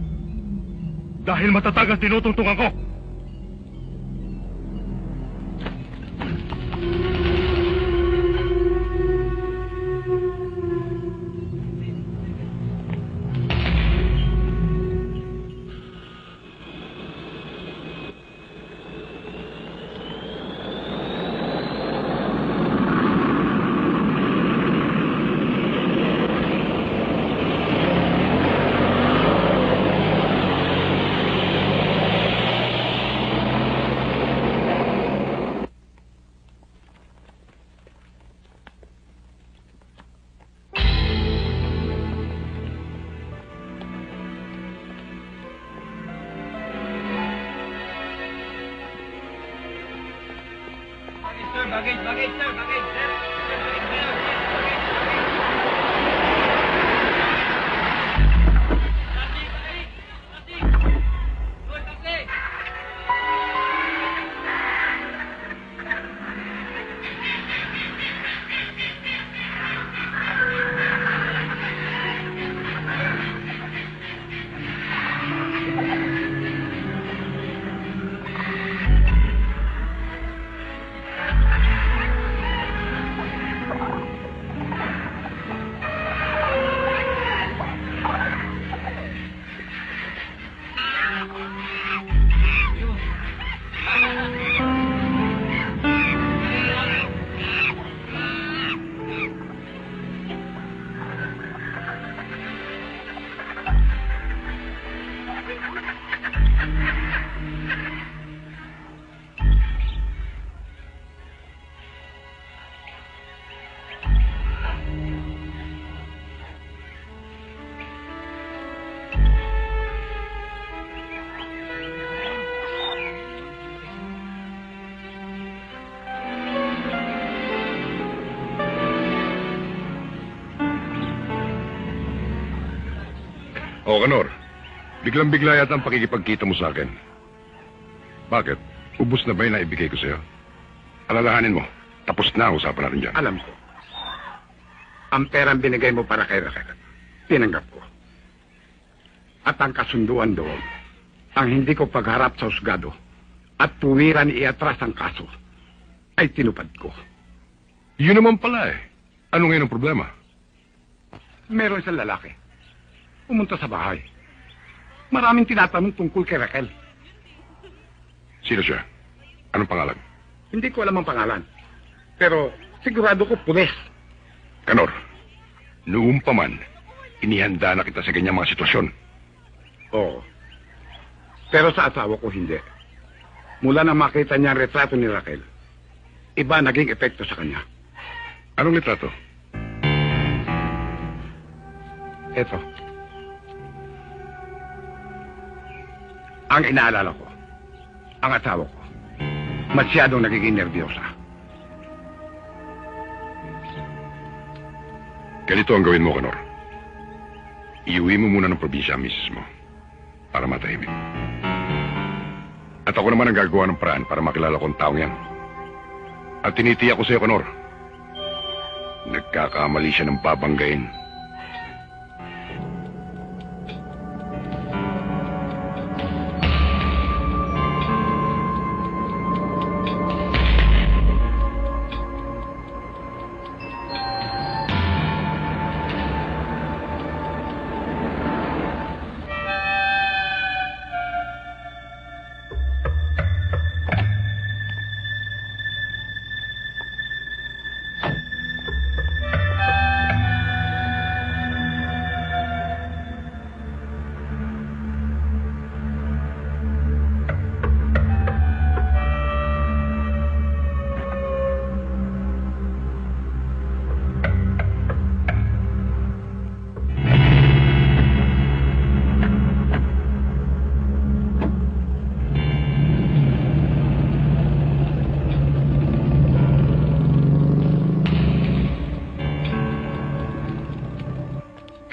Dahil matatag ang tinutungtungan ko. O, Kanor, biglang-bigla yata ang pakikipagkita mo sa akin. Bakit? Ubus na ba yung naibigay ko sa'yo? Alalahanin mo, Tapos na ang usapan natin dyan. Alam ko. Ang perang binigay mo para kay Raquel, tinanggap ko. At ang kasunduan doon, ang hindi ko pagharap sa husgado at tuwiran iatras ang kaso, ay tinupad ko. Yun naman pala eh. Ano ngayon ang problema? Meron isang lalaki. Pumunta sa bahay. Maraming tinatanong tungkol kay Raquel. Sino siya? Anong pangalan? Hindi ko alam ang pangalan. Pero sigurado ko pulis. Kanor, noong pa man, inihanda na kita sa ganyang mga sitwasyon. Oo. Pero sa asawa ko hindi. Mula nang makita niya ang retrato ni Raquel, iba naging epekto sa kanya. Anong litrato? Eto. Ang inaalala ko, ang asawa ko, masyadong nagiging nervyosa. Ganito ang gawin mo, Kanor. Iuwi mo muna ng probinsya ang misis mo para matahimik. At ako naman ang gagawa ng paraan para makilala ko ang taong yan. At tinitiyak ko sa'yo, Kanor, nagkakamali siya ng babanggain.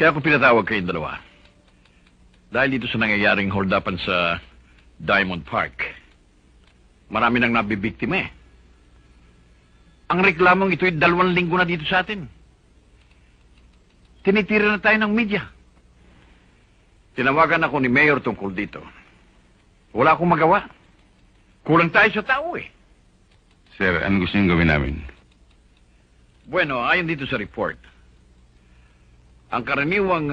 Kaya ako pinatawag kayong dalawa. Dahil dito sa nangyayaring hold-upan sa Diamond Park, marami nang nabibiktima eh. Ang reklamong ito'y 2 linggo na dito sa atin. Tinitira na tayo ng media. Tinawagan ako ni Mayor tungkol dito. Wala akong magawa. Kulang tayo sa tao eh. Sir, ano gusto niyong gawin namin? Bueno, ayon dito sa report, ang karaniwang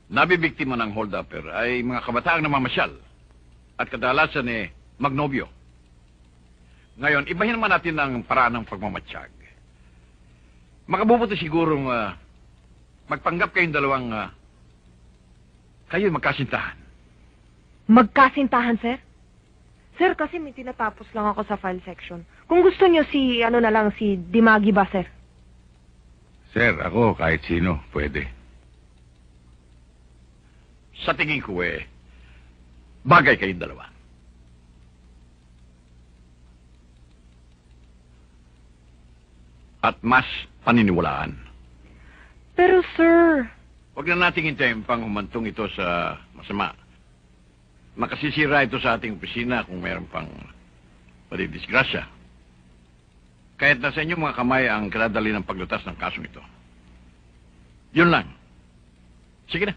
nabibiktima ng hold-upper ay mga kabataang namamasyal at kadalasan magnobyo. Ngayon, ibahin naman natin ang paraan ng pagmamatsyag. Makabubuti sigurong magpanggap kayong dalawang kayo magkasintahan. Magkasintahan, sir? Sir, kasi may tinatapos lang ako sa file section. Kung gusto niyo si Dimagi ba, sir? Sir, ako kahit sino, pwede. Sa tingin ko bagay kayong dalawa. At mas paniniwalaan. Pero, sir... Huwag na nating hintayin pang humantong ito sa masama. Makasisira ito sa ating opisina kung mayroon pang madidisgrasya. Kahit nasa inyong mga kamay ang kinadali ng paglutas ng kasong ito. Yun lang. Sige na.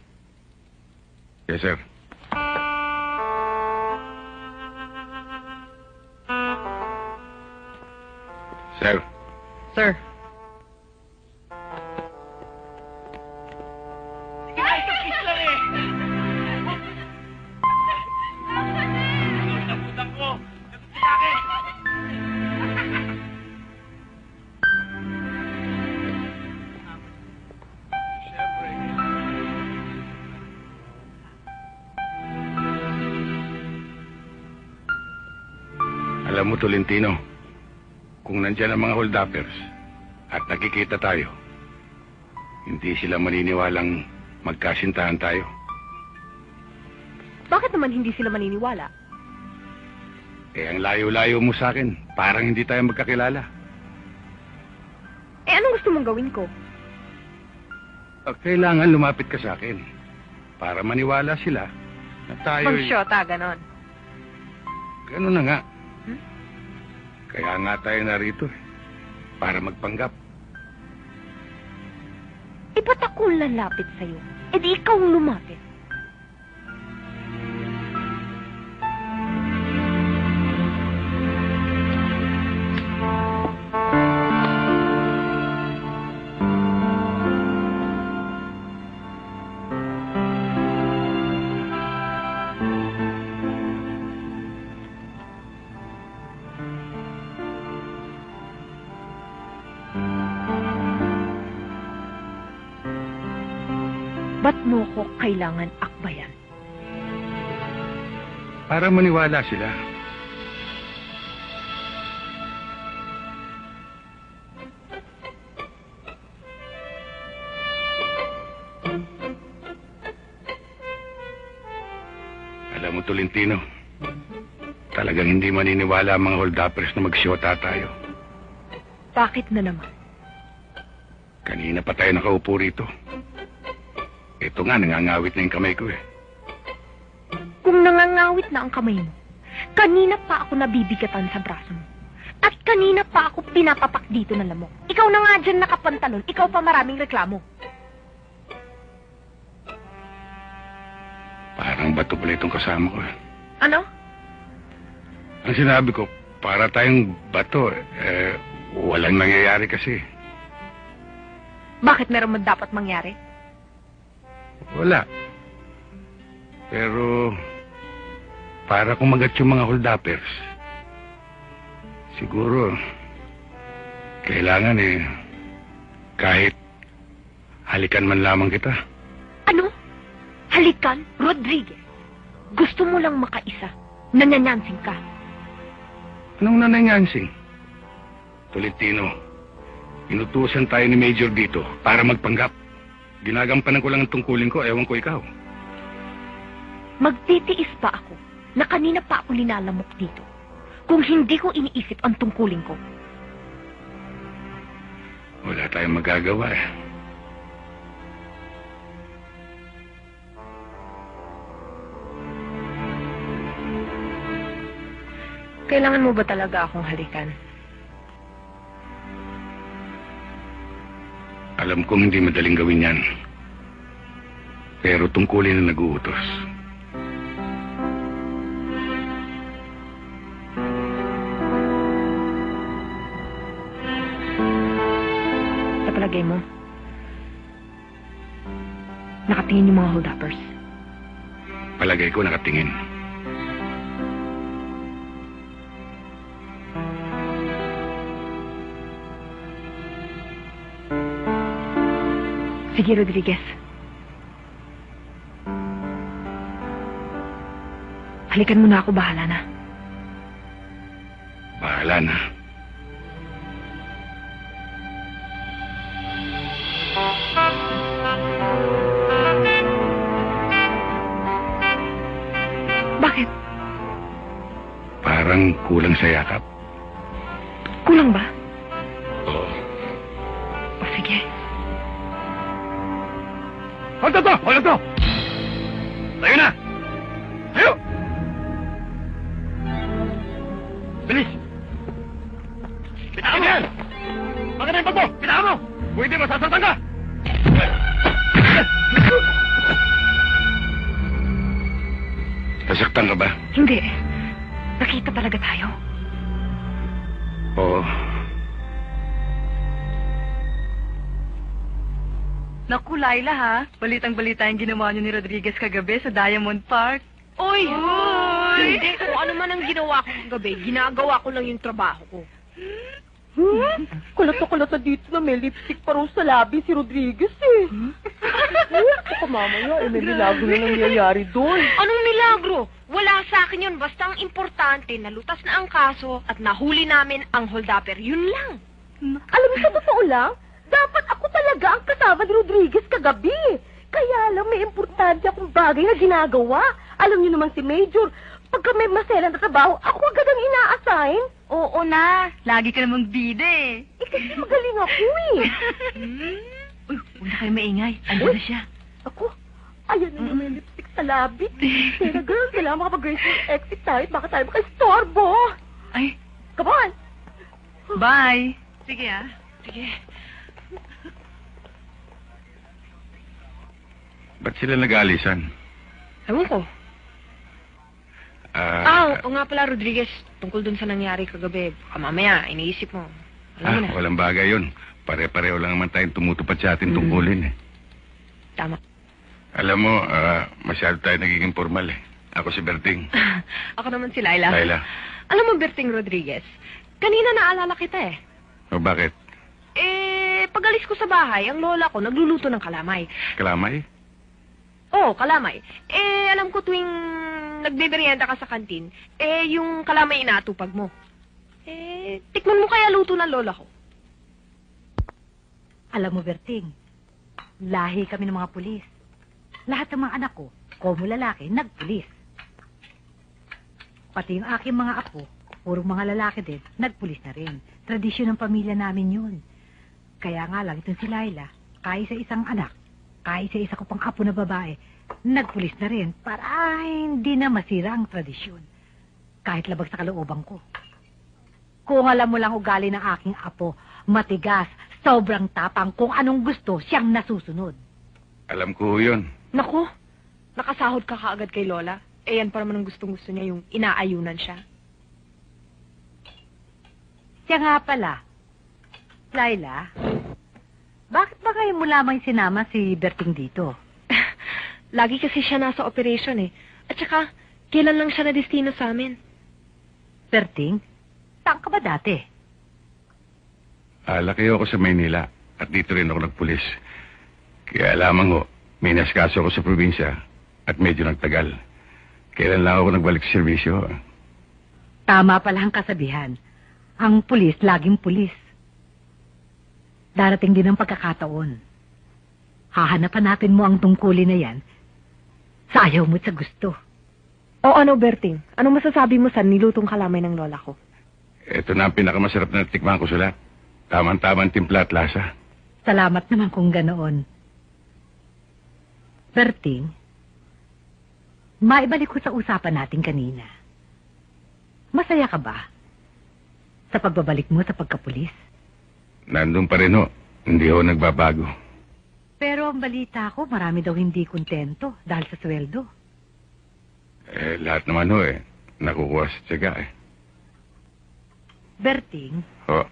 Yes, sir. Sir. Sir. Alam mo, Tolentino, kung nandyan ang mga hold-uppers at nakikita tayo, hindi sila maniniwalang magkasintahan tayo. Bakit naman hindi sila maniniwala? Ang layo-layo mo sa akin, parang hindi tayo magkakilala. Anong gusto mong gawin ko? Kailangan lumapit ka sa akin para maniwala sila na tayo... Magsyota, ganon. Ganon na nga. Kaya nga tayo narito eh. Para magpanggap. Ba't ako lalapit sa'yo? E di ikaw ang lumapit. Ba't mo ko kailangan akbayan? Para maniwala sila. Alam mo, Tolentino, talagang hindi maniniwala ang mga hold-uppers na magsyota tayo. Bakit na naman? Kanina pa tayo nakaupo rito. Ito nga, nangangawit na yung kamay ko eh. Kung nangangawit na ang kamay mo, kanina pa ako nabibigatan sa braso mo. At kanina pa ako pinapapak dito ng lamok. Ikaw na nga dyan nakapantalon, ikaw pa maraming reklamo. Parang bato pala itong kasama ko eh. Ano? Ang sinabi ko, para tayong bato, walang nangyayari kasi. Bakit meron man dapat mangyari? Wala. Pero, para kumagat yung mga hold-uppers, siguro, kailangan kahit halikan man lamang kita. Ano? Halikan, Rodriguez. Gusto mo lang makaisa. Nanyanyansing ka. Anong nananyansing? Tolentino, inutusan tayo ni Major dito para magpanggap. Ginagampanan ko lang ang tungkulin ko, ewan ko ikaw. Magtitiis pa ako na kanina pa ako linalamok dito kung hindi ko iniisip ang tungkulin ko. Wala tayong magagawa eh. Kailangan mo ba talaga akong halikan? Alam kong hindi madaling gawin yan. Pero tungkulin na nag-uutos. Sa palagay mo, nakatingin yung mga hold-uppers. Palagay ko nakatingin. Sige, Rodriguez. Halikan mo na ako, bahala na. Bahala na. Bakit? Parang kulang sa yakap. Kulang ba? Oo. O sige. Hold on to! Hold on to! Tayo na! Tayo! Bilis! Pitaan mo yan! Bakit na yung pagbo? Pitaan mo! Kung hindi, masasartan ka! Nasaktan ka ba? Hindi. Nakita talaga tayo. Oo. Naku, Laila ha. Balitang-balita yung ginawa niyo ni Rodriguez kagabi sa Diamond Park. Oy! Hindi, kung ano man ang ginawa ko kagabi, ginagawa ko lang yung trabaho ko. Kulat na dito na may lipstick pa rin sa labi si Rodriguez eh. Baka mamaya, may milagro na nangyayari doon. Anong milagro? Wala sa akin yun. Basta ang importante, nalutas na ang kaso at nahuli namin ang hold-upper. Yun lang. Alam mo, sa totoo lang, dapat ako talaga ang kasama ni Rodriguez kagabi. Kaya lang may importante akong bagay na ginagawa. Alam niyo naman si Major, pagka may maselan na trabaho, ako agad ang ina-assign. Oo na. Lagi ka namang bida eh. Kasi magaling ako eh. Uy, huwag na kayo maingay. Ando na siya. Ako, ayan na may lipstick sa labi. Pero girl, kailangan makapag-graceful exit tayo. Baka tayo maka-istorbo. Ay, come on. Bye. Sige Sige. Ba't sila nag-aalisan? Ewan ko. Oo nga pala, Rodriguez. Tungkol dun sa nangyari kagabi. Mamaya, iniisip mo. Alam mo na. Walang bagay yun. Pare-pareho lang naman tayong tumutupad sa ating tungkulin eh. Tama. Alam mo, masyado tayo nagiging formal eh. Ako si Berting. Ako naman si Laila. Laila. Alam mo, Berting Rodriguez, kanina naalala kita eh. O bakit? Pag-alis ko sa bahay, ang lola ko nagluluto ng kalamay. Kalamay? Oo, kalamay. Alam ko tuwing nagbeberyenda ka sa kantin, yung kalamay inaatupag mo. Tikman mo kaya luto ng lola ko. Alam mo, Berting, lahi kami ng mga pulis. Lahat ng mga anak ko, komo lalaki, nagpulis. Pati yung aking mga apo, puro mga lalaki din, nagpulis na rin. Tradisyon ng pamilya namin yun. Kaya nga lang, itong si Laila, kahit sa isang anak, kahit sa isa ko pang apo na babae, nagpulis na rin para hindi na masira ang tradisyon. Kahit labag sa kalooban ko. Kung alam mo lang ugali ng aking apo, matigas, sobrang tapang, kung anong gusto, siyang nasusunod. Alam ko yun. Naku, nakasahod ka kaagad kay Lola. Yan pa naman ang gustong-gusto niya, yung inaayunan siya. Siya nga pala, Laila, bakit ba kayo mo lamang sinama si Berting dito? Lagi kasi siya nasa operation eh. At saka, kailan lang siya na-destino sa amin? Berting, saan ka ba dati? Laki ako sa Maynila at dito rin ako nagpulis. Kaya lamang ho, may naskaso ako sa probinsya at medyo nagtagal. Kailan lang ako nagbalik sa serbisyo. Tama pala ang kasabihan. Ang pulis, laging pulis. Darating din ang pagkakataon. Hahanapan natin mo ang tungkulin na yan sa ayaw mo at sa gusto. O ano, Berting? Anong masasabi mo sa nilutong kalamay ng lola ko? Ito na ang pinakamasarap na natikman ko sa lahat. Tamang-tamang timpla at lasa. Salamat naman kung ganoon. Berting, maibalik ko sa usapan natin kanina. Masaya ka ba sa pagbabalik mo sa pagkapulis? Nandun pa rin ho. Hindi ho nagbabago. Pero ang balita ko, marami daw hindi kontento dahil sa sweldo. Lahat naman ho nakukuha sa tiyaga Berting, Ho.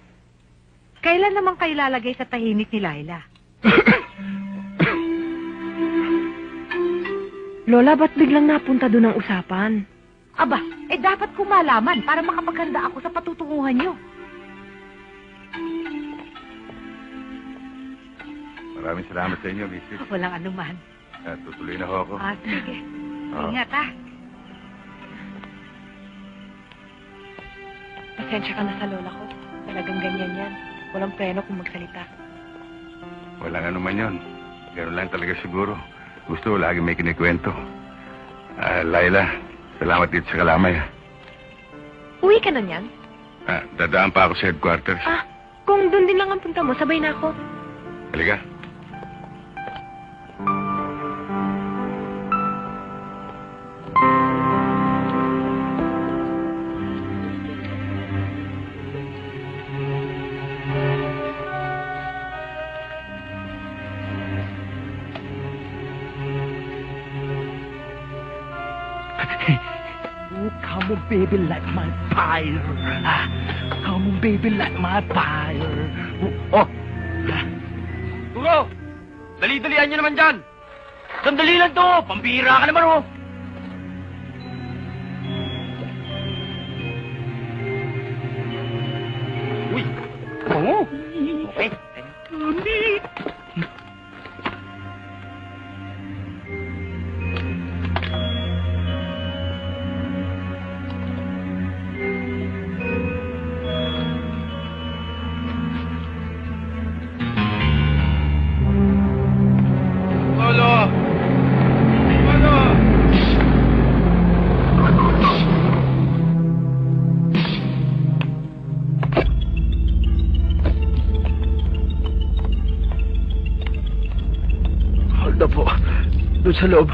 kailan naman kayo lalagay sa tahimik ni Laila? Lola, ba't biglang napunta doon ang usapan? Aba, dapat ko malaman para makapaghanda ako sa patutunguhan niyo. Maraming salamat sa inyo, Mrs. Walang anuman. Tutuloy na ho ako. Sige. Oo. Ingat, ha? Pasensya ka na sa lola ko. Talagang ganyan yan. Walang preno kung magsalita. Walang anuman yun. Ganun lang talaga siguro. Gusto ko lagi may kinikwento. Laila, salamat dito sa kalamay. Uwi ka na niyan? Dadaan pa ako sa headquarters. Kung doon din lang ang punta mo, sabay na ako. Halika. Come on, baby, light my fire. Come on, baby, light my fire. Oh! Turo! Dali-dalian nyo naman dyan! Sandali lang to! Pambihira ka naman, oh! Uy! Oo! Okay. Hold na po. Doon sa loob.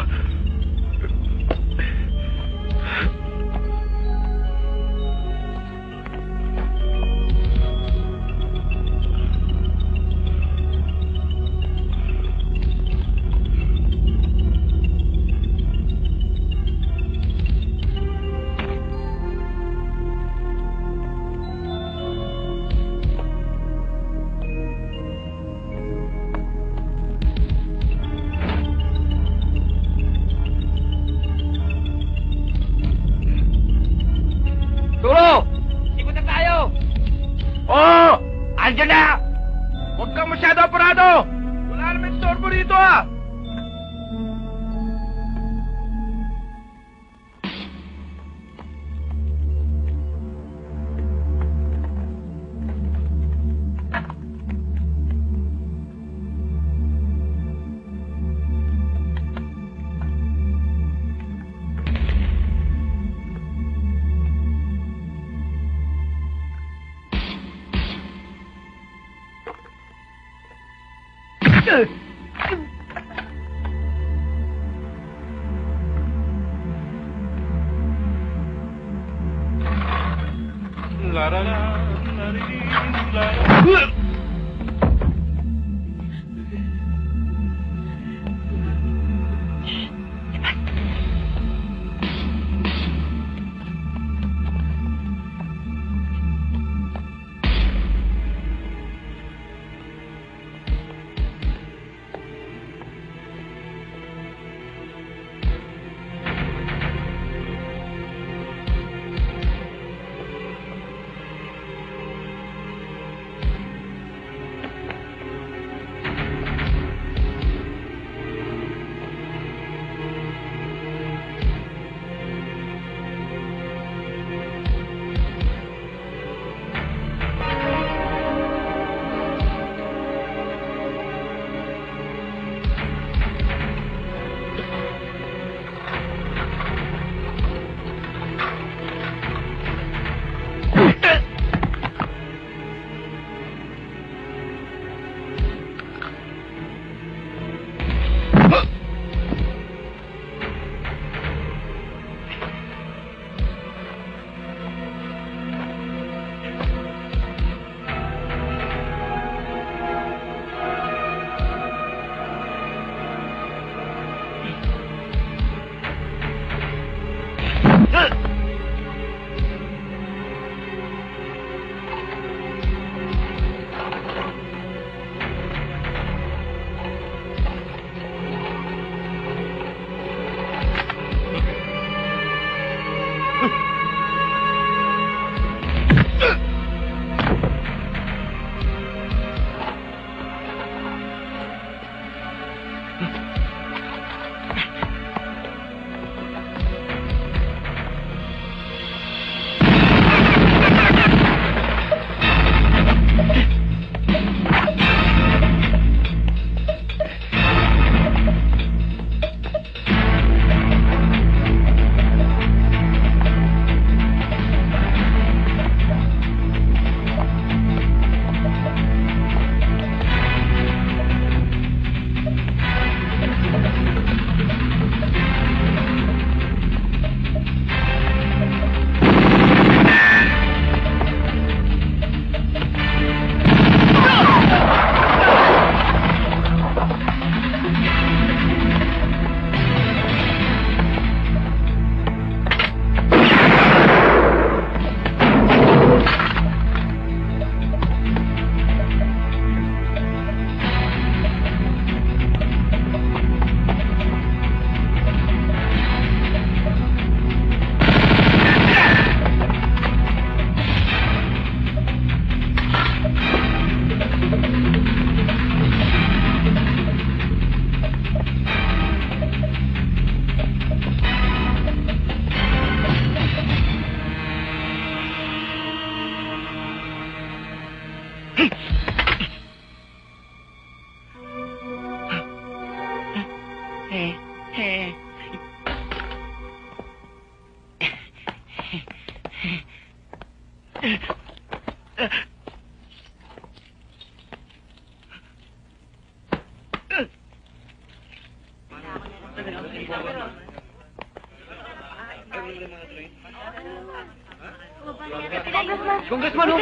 Congressman, ho!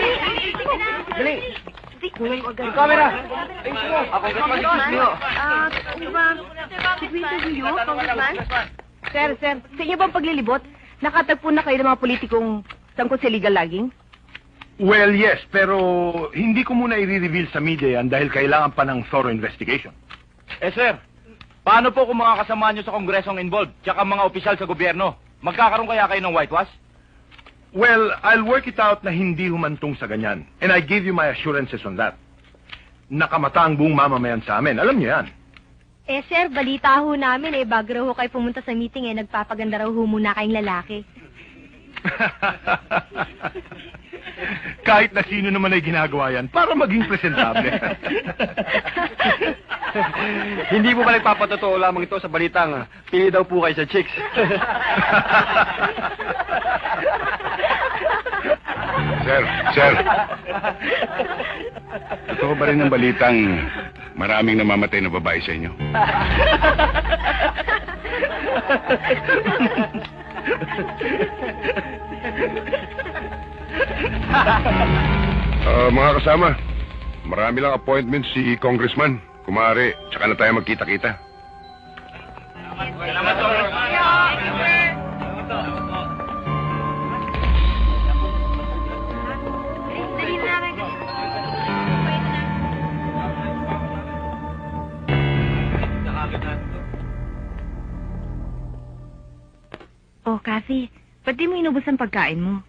Dali! Yung camera! Ayusin mo! Congressman, excuse me, ho! Should we interview you, Congressman? Sir, sa inyo bang paglilibot, nakatagpo na kayo ng mga politikong tungkol sa illegal logging? Well, yes, pero hindi ko muna i-reveal sa media yan dahil kailangan pa ng thorough investigation. Sir, paano po kung mga kasama nyo sa kongresong involved, tsaka mga opisyal sa gobyerno? Magkakaroon kaya kayo ng whitewash? Well, I'll work it out na hindi humantong sa ganyan. And I give you my assurances on that. Nakamata ang buong mamamayan sa amin. Alam niyo yan. Sir, balita ho namin bago raw ho kayo pumunta sa meeting nagpapaganda raw ho muna kayong lalaki. Kahit na sino naman ay ginagawa yan para maging presentable. Hindi po ba nagpapatotoo lamang ito sa balitang pili daw po kayo sa chicks? Sir. Totoo ba rin ang balitang Maraming namamatay na babae sa inyo. Mga kasama, marami lang appointment si Congressman. Kumari, tsaka na tayo magkita-kita. Oh, Kathy, ba't di mo inubos ang pagkain mo?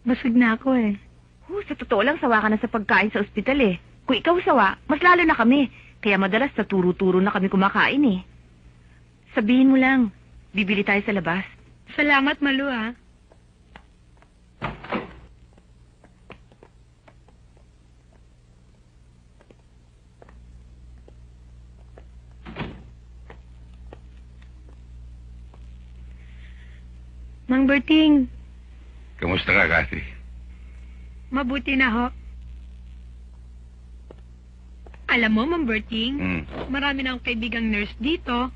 Busog na ako eh. Sa totoo lang, sawa ka na sa pagkain sa ospital eh. Kung ikaw sawa, mas lalo na kami. Kaya madalas sa turo-turo na kami kumakain eh. Sabihin mo lang, bibili tayo sa labas. Salamat, Malu ah. Mang Berting, Kamusta ka, Kathy? mabuti na ho. Alam mo, Mang Berting, marami na akong kaibigang nurse dito.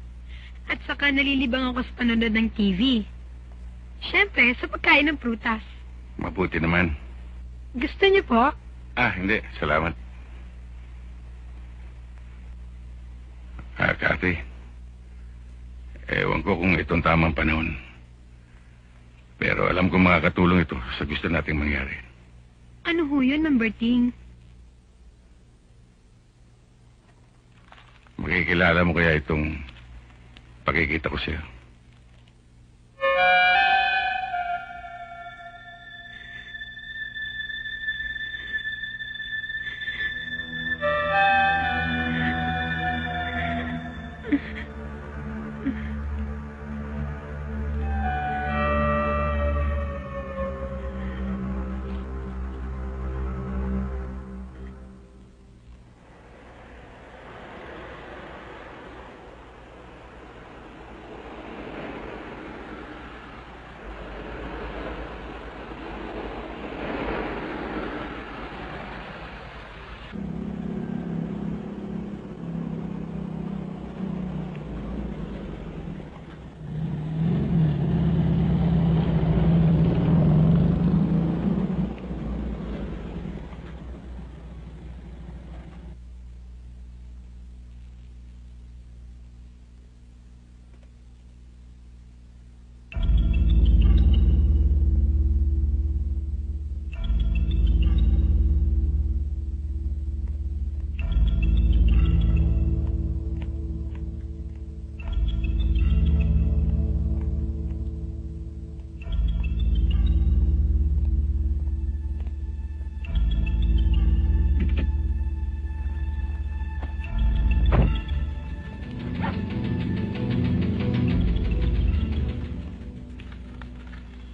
At saka nalilibang ako sa panonood ng TV. Siyempre, sa pagkain ng prutas. Mabuti naman. Gusto niyo po? Hindi. Salamat. Kathy. Ewan ko kung itong tamang panahon. Pero alam ko makakatulong ito sa gusto nating mangyari. Ano ho yun, Mang Berting? Makikilala mo kaya itong pakikita ko sa'yo.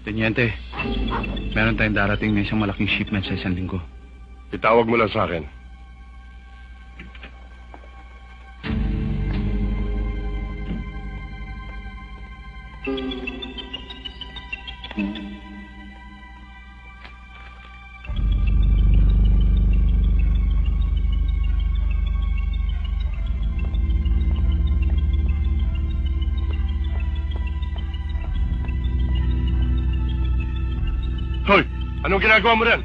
Teniente, meron tayong darating na isang malaking shipment sa isang linggo. Itawag mo lang sa akin. Hoy! Anong ginagawa mo rin?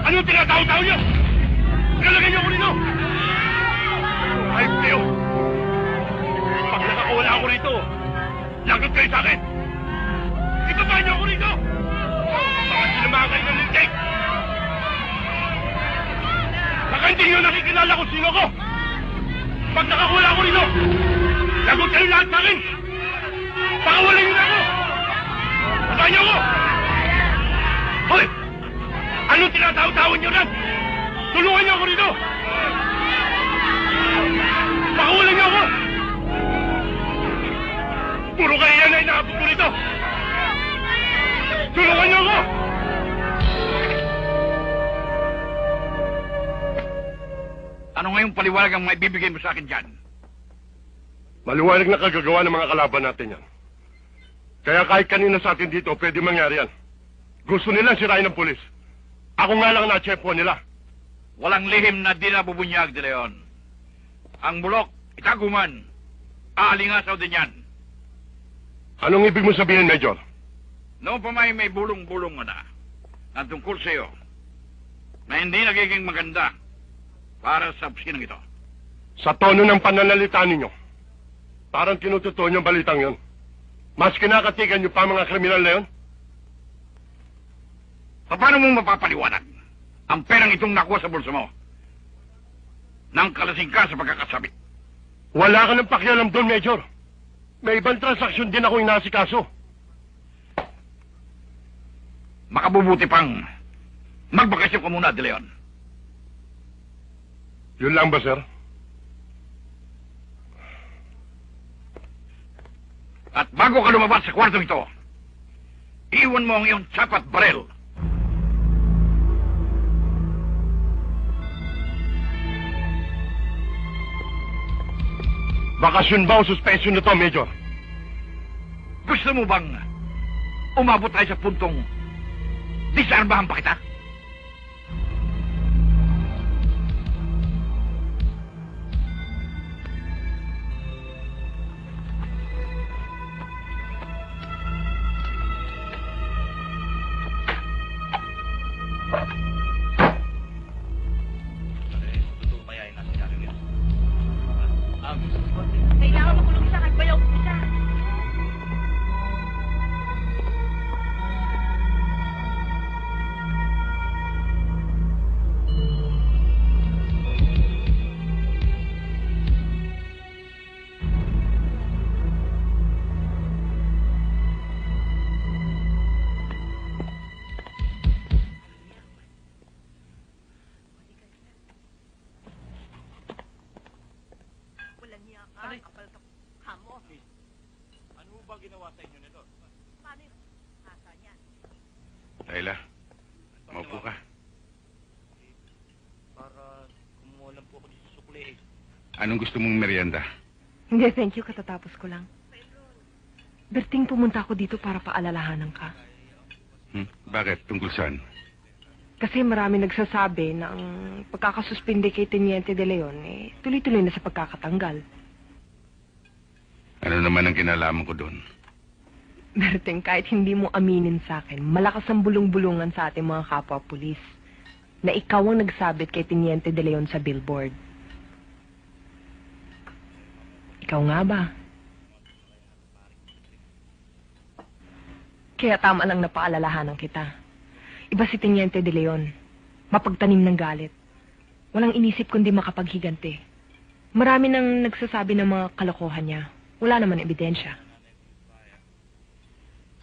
Anong tinatao-tao niyo? Nalagay niyo ako rito! Ayos kayo! Pag nakakawala ako rito, lagot kayo sa akin! Ibaba niyo ako rito! Baka sinamahan kayo ng lintik! Baka hindi niyo nakikilala kung sino ko! Pag nakakawala ako rito, lagot kayo lahat sa akin! Baka wala niyo na ako! Baba niyo ako! Hoy! Ano tinatawa-tawa niyo lang? Tulungan niyo ako rito! Pakawalan niyo ako! Puro kayo yan na inaabot ko rito! Tulungan niyo ako! Ano ngayong paliwanag ang maibibigay mo sa akin dyan? Maliwanag na kagagawa ng mga kalaban natin yan. Kaya kahit kanina sa atin dito, pwede mangyari yan. Gusto nilang sirain ng pulis. Ako nga lang na-chepo nila. Walang lihim na di nabubunyag, De Leon. Ang bulok, itaguman. Aalingasaw din yan. Anong ibig mo sabihin, Major? Noong pa may bulong-bulong na tungkol sa iyo na hindi nagiging maganda para sa opisinang ito. Sa tono ng pananalita ninyo, parang tinututuo niyong balitang yon. Mas kinakatigan niyo pa mga kriminal na yon? Paano mo mapapaliwanag ang perang itong nakuha sa bulsa mo nang kalasing ka sa pagkakasabit? Wala ka ng pakialam doon, Major. May ibang transaksyon din ako inasikaso. Makabubuti pang magbakasyon ka muna, De Leon. Yun lang ba, sir? At bago ka lumabas sa kwartong ito, iwan mo ang iyong tsapat barel. Bakasyon ba o suspension na to, Major? Gusto mo bang umabot tayo sa puntong disarmahan pa kita? Kailangan makulong isa kahit bayaw ko siya. Layla, maupo ka. Para kumuha lang po ako dito sa sukli eh. Anong gusto mong merienda? Hindi, thank you. Katatapos ko lang. Berting, pumunta ako dito para paalalahanan ka. Bakit? Tungkol saan? Kasi marami nagsasabi na ang pagkakasuspinde kay Teniente De Leon, tuloy-tuloy na sa pagkakatanggal. Ano naman ang kinalaman ko doon? Berting, kahit hindi mo aminin sa akin, malakas ang bulong-bulungan sa ating mga kapwa-pulis na ikaw ang nagsabit kay Teniente De Leon sa billboard. Ikaw nga ba? Kaya tama lang na paalalahanan kita. Iba si Teniente De Leon. Mapagtanim ng galit. Walang inisip kundi makapaghigante. Marami nang nagsasabi ng mga kalokohan niya. Wala naman ebidensya.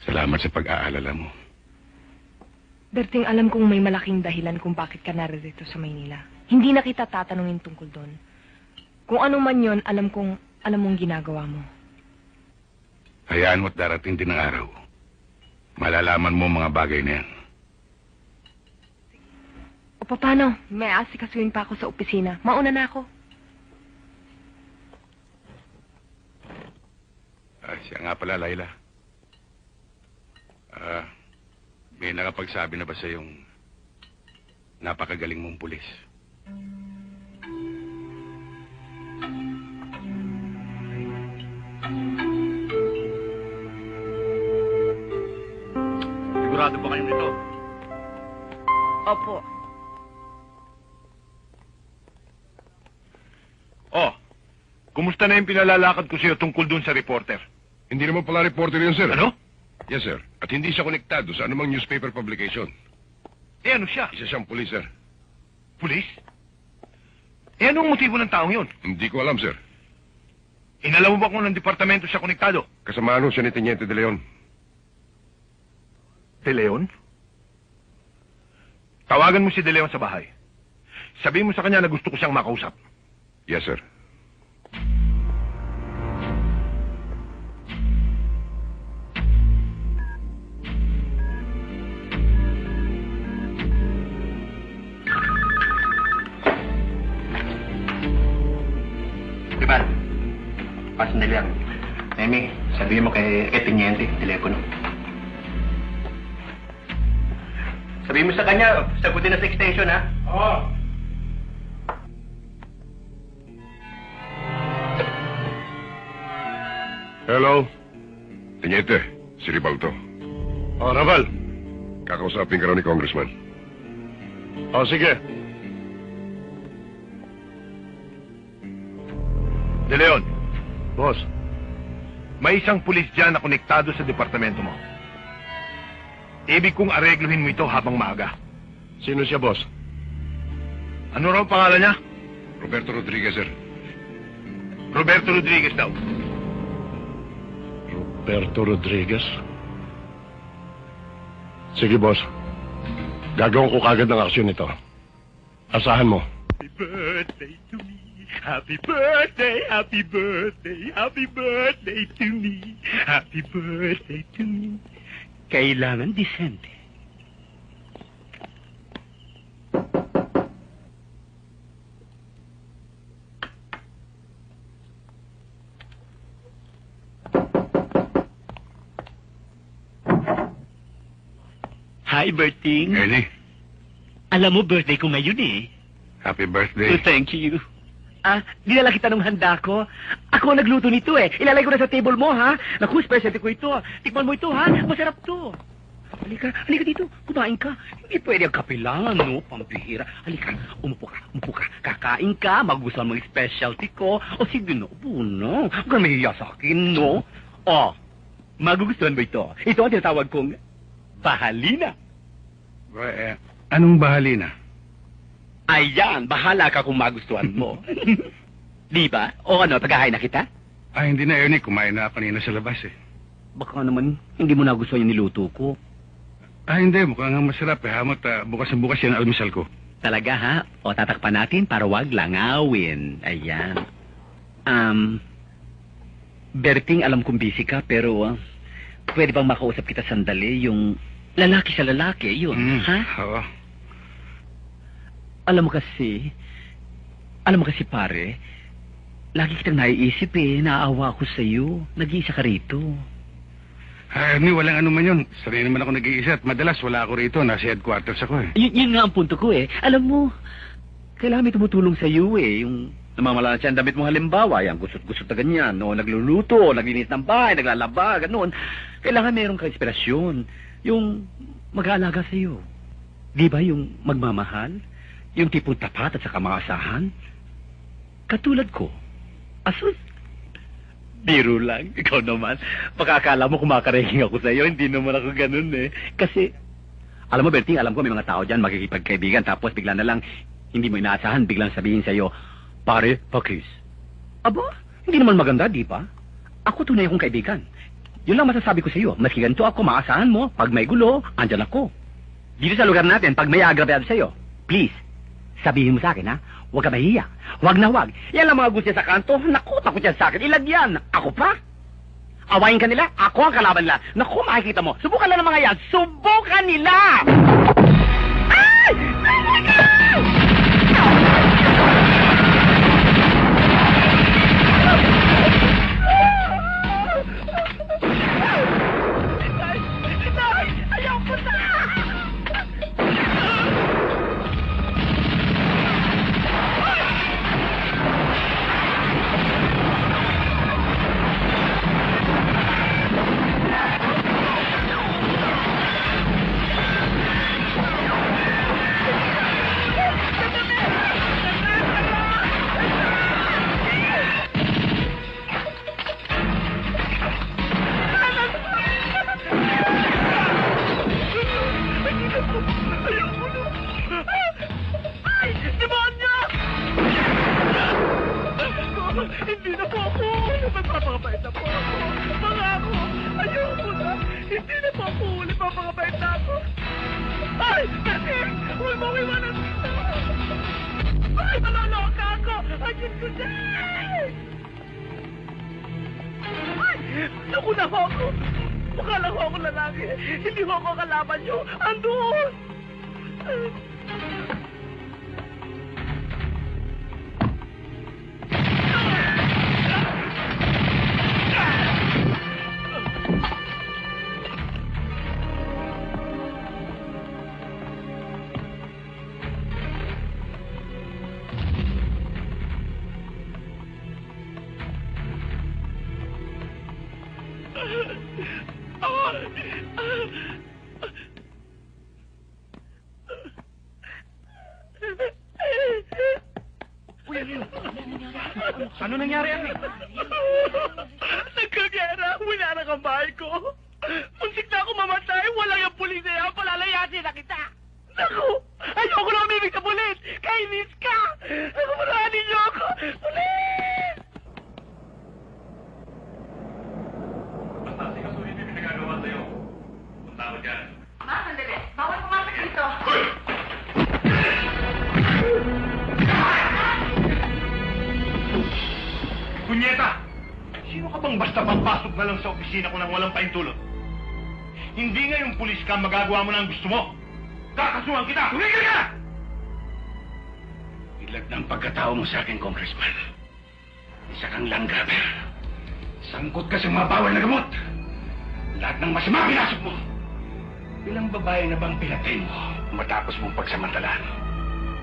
Salamat sa pag-aalala mo. Berting, alam kong may malaking dahilan kung bakit ka narito sa Maynila. Hindi na kita tatanungin tungkol doon. Kung ano man yon, alam mong ginagawa mo. Hayaan mo't darating din ang araw. Malalaman mo mga bagay na yan. O paano? May asikasuhin pa ako sa opisina. Mauna na ako. Siya nga pala, Layla. May nakapagsabi na ba sa yung napakagaling mong pulis? Sigurado ba kayo nito? Opo. Oh, kumusta na yung pinalalakad ko sa'yo tungkol dun sa reporter? Hindi naman pala reporter yun, sir. Ano? Yes, sir. At hindi siya konektado sa anumang newspaper publication. Eh, ano siya? Isa siyang pulis, sir. Pulis? Eh, anong motibo ng taong yun? Hindi ko alam, sir. Inalaw mo ba kung ng departamento siya konektado? Kasamahan siya ni Teniente De Leon. De Leon? Tawagan mo si De Leon sa bahay. Sabihin mo sa kanya na gusto ko siyang makausap. Yes, sir. Diba? Pasandali lang. Amy, sabihin mo kay Teniente, telepono. Sabihin mo sa kanya, sagutin na sa extension, ha? Oo. Hello? Teniente, si Ribalto. Oh, Raval. Kakausapin ka raw ni Congressman. Oh, sige. De Leon, Boss. may isang pulis dyan na konektado sa departamento mo. Ibig kong aregluhin mo ito habang maaga. Sino siya, boss? Ano raw ang pangalan niya? Roberto Rodriguez, sir. Roberto Rodriguez daw. Roberto Rodriguez? Sige, boss. Gagawin ko kagad ng aksyon ito. Asahan mo. Happy birthday to me. Happy birthday, happy birthday, happy birthday to me. Happy birthday to me. Kailangan disente. Hi, Berting. Ernie, Alam mo, birthday ko ngayon eh. happy birthday. So, thank you. Dinala kita ng handa ko. Ako ang nagluto nito eh. Ilalagay ko na sa table mo, ha? Naku, specialty ko ito. Tikman mo ito, ha? Masarap to. Halika dito. Kumain ka. Hindi pwede ang kape lang, ano? Pampihira. Halika, umupo ka. Kakain ka, magugustuhan mo yung specialty ko. O sige, no, puno. Huwag kang mahiya sa akin, no? O, magugustuhan mo ito. Ito ang tinatawag kong bahalina. Anong bahalina? Ayan, bahala ka kung magustuhan mo. Di ba? O ano, tagahain na kita? Hindi na, Ernie. Kumain na kanina sa labas eh. Baka naman, hindi mo nagustuhan yung niluto ko. Hindi. Mukhang nga masarap eh. Hamot, bukas na bukas yan ang almusal ko. Talaga, ha? O, tatakpan natin para wag langawin. Ayan. Berting, alam kong busy ka, pero pwede bang makausap kita sandali yung lalaki sa lalaki, yun, ha? Oo. Alam mo kasi, pare, lagi kitang naiisip eh, naaawa ako sa'yo. Nag-iisa ka rito. Ernie, walang ano man yun. Sanay naman ako nag-iisa at madalas wala ako rito. Nasa headquarters ako eh. Yun nga ang punto ko eh. Alam mo, kailangan may tumutulong sa'yo eh. Yung namamala siya ang damit mo halimbawa, yan, gusot-gusot na ganyan, no? Nagluluto, naglinis ng bahay, naglalaba, ganoon. Kailangan meron kang inspirasyon. Yung mag-aalaga sa'yo. Di ba yung magmamahal? Yung tipong tapat at saka maasahan? Katulad ko. Asus. Biro lang. Ikaw naman. Pakakala mo kumakareking ako sa'yo. Hindi naman ako ganun eh. Kasi, alam mo Berting, alam ko may mga tao dyan makikipagkaibigan tapos bigla na lang, hindi mo inaasahan, biglang sabihin sa'yo, pare, pakis. Aba, hindi naman maganda, di ba? Ako tunay akong kaibigan. Yun lang masasabi ko sa'yo. Maski ganito ako, maasahan mo. Pag may gulo, andyan ako. Dito sa lugar natin, pag may agrabyado sa'yo, please, sabihin mo sa akin, ha? Huwag ka mahiya. Huwag na huwag. Yan lang mga gusto sa kanto. Naku, takot yan sa akin. Ilagyan. Ako pa? Awayin ka nila. Ako ang kalaban nila. Naku, makikita mo. Subukan lang ng mga yan. Subukan nila! Ay! Oh my God! Ayaw ko na! Ay! Demonyo! Hindi na po ako. Magpapakabait na po ako. Pangako. Ayoko na. Hindi na po ako. Magpapakabait na ako. Ay! Berting! Huwag mo iwanan dito! Ay, maloloka ako! Ay, Diyos ko, Diyos! Ay! Naku na ho ako! Mukha lang ho ako lalaki. Hindi ho ako kalaban nyo. Andun! Ano nangyari, Ate? Nagkagera! Wala ang bahay ko! Muntik na ako mamatay! Wala yung pulis na yan! Palalayasin na kita! Naku! Ayoko na umibig sa pulis! Kainis ka! Naku, marahanin niyo ako! Pulis! Basta, sikasuhin yung pinagagawa sa'yo. Punta ako dyan. Ma, sandali. Bawal pumasok dito. Punyeta! Sino ka bang basta papasok na lang sa opisina ko nang walang paintulot? Hindi nga yung pulis ka magagawa mo na ang gusto mo. Kakasuhan kita! Tumigil ka! Ilag ng pagkatao mo sa akin, Congressman. Isa kang langgaber. Sangkot ka sa mga bawal na gamot. Lahat ng masama pinasok mo. Ilang babae na bang pinatay mo matapos mong pagsamantalaan?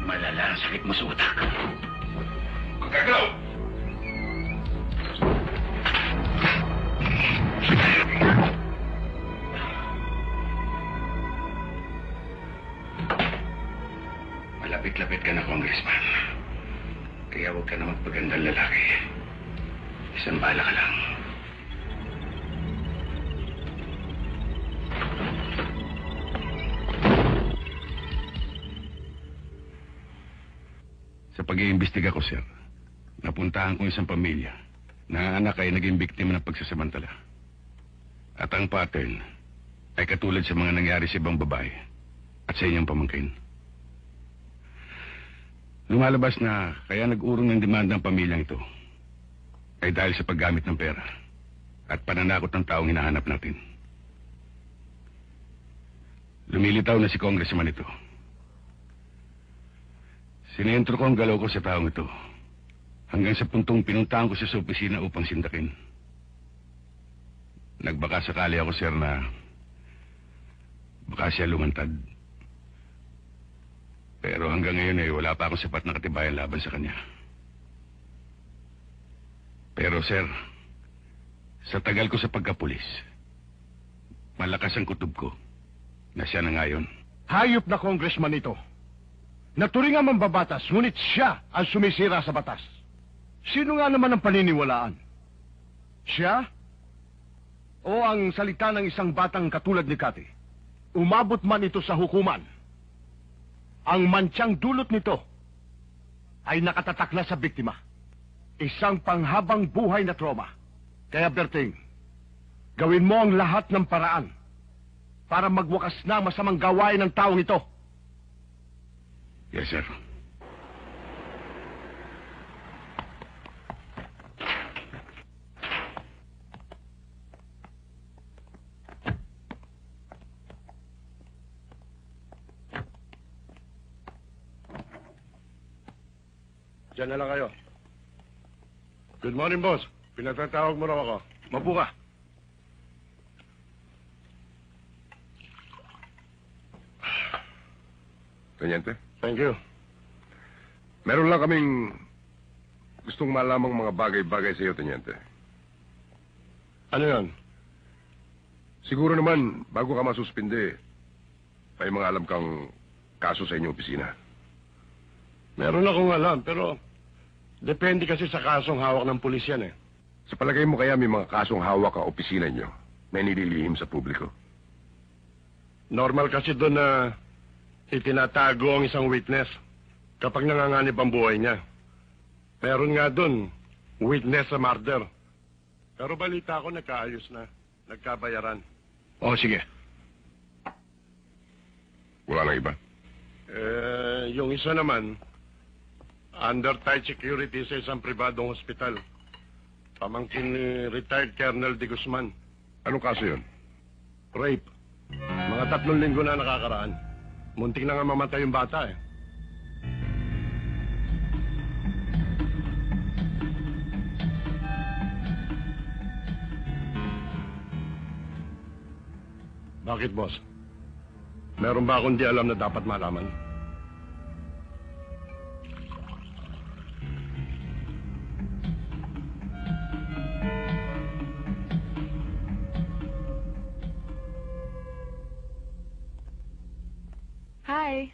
Malala ang sakit mo sa utak. Kung gagalaw! Malapit-lapit ka na, Congressman. Kaya huwag ka na magpagandang lalaki. Isang bala ka lang. Sa pag-iimbestiga ko, sir, napuntahan ko isang pamilya na ang anak ay naging biktima ng pagsasamantala. At ang pattern ay katulad sa mga nangyari sa ibang babae at sa inyong pamangkin. Lumalabas na kaya nag-urong ng demanda ang pamilyang ito ay dahil sa paggamit ng pera at pananakot ng taong hinahanap natin. Lumilitaw na si Congressman ito. Sinentro ko ang galaw ko sa taong ito hanggang sa puntong pinuntahan ko siya sa opisina upang sindakin. Nagbaka sakali ako, sir, na baka siya lumantad. Pero hanggang ngayon ay wala pa akong sapat na katibayan laban sa kanya. Pero, sir, sa tagal ko sa pagkapulis, malakas ang kutob ko na siya na ngayon. Hayop na congressman ito. Naturingan mambabatas, ngunit siya ang sumisira sa batas. Sino nga naman ang paniniwalaan? Siya? O ang salita ng isang batang katulad ni Cathy? Umabot man ito sa hukuman. Ang mantyang dulot nito ay nakatatak na sa biktima. Isang panghabang buhay na trauma. Kaya Berting, gawin mo ang lahat ng paraan para magwakas na masamang gawain ng taong ito. Yes, sir. Diyan na lang kayo. Good morning, boss. Pinatatawag mo raw ako. Mabu ka. Teniente? Thank you. Meron lang kaming gustong malamang mga bagay-bagay sa iyo, Teniente. Ano yan? Siguro naman, bago ka masuspinde, may mga alam kang kaso sa inyong opisina. Meron akong alam, pero depende kasi sa kasong hawak ng pulis yan eh. Sa palagay mo kaya may mga kasong hawak ang opisina niyo na nililihim sa publiko? Normal kasi doon na itinatago ang isang witness kapag nanganganib ang buhay niya. Meron nga doon, witness sa murder. Pero balita ko nagkaayos na, nagkabayaran. O, sige. Wala nang iba? Yung isa naman, under tight security sa isang pribadong hospital. Pamangkin ni retired Colonel de Guzman. Anong kaso yun? Rape. Mga 3 linggo na nakakaraan. Muntik na nga mamatay yung bata eh. Bakit, boss? Meron ba akong di alam na dapat malaman? Hi.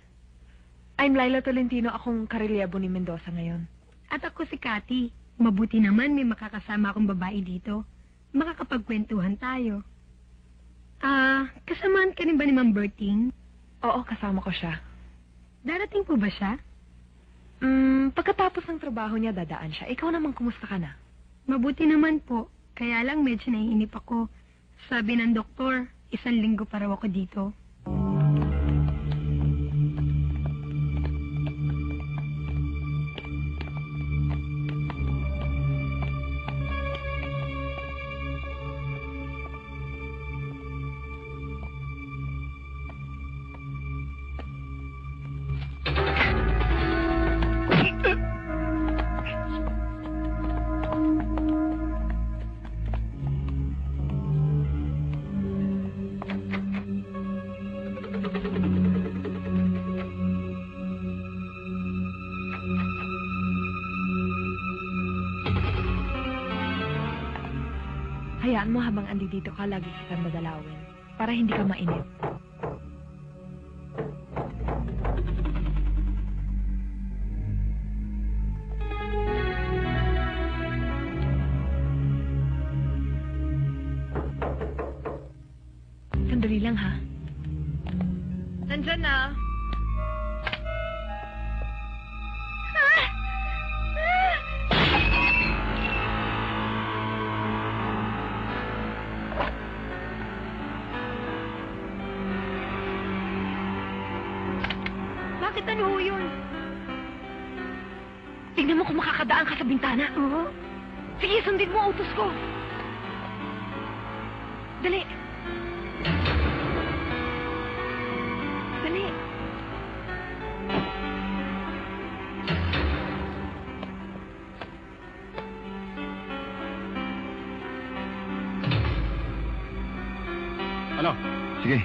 I'm Laila Tolentino. Akong karelyebo ni Mendoza ngayon. At ako si Cathy. Mabuti naman may makakasama akong babae dito. Makakapagkwentuhan tayo. Kasamaan ka rin ba ni Ma'am Berting? Oo, kasama ko siya. Darating po ba siya? Pagkatapos ng trabaho niya, dadaan siya. Ikaw naman, kumusta ka na? Mabuti naman po. Kaya lang medyo naiinip ako. Sabi ng doktor, 1 linggo pa raw ako dito. Hayaan mo habang andi dito ka, lagi kitang dadalawin. Para hindi ka mainip. Sandali lang, ha? Nandyan na. Bakit ano ho yun? Tingnan mo kung makakadaan ka sa bintana. Oo. Sige, sundin mo ang utos ko. Dali. Dali. Ano? Sige.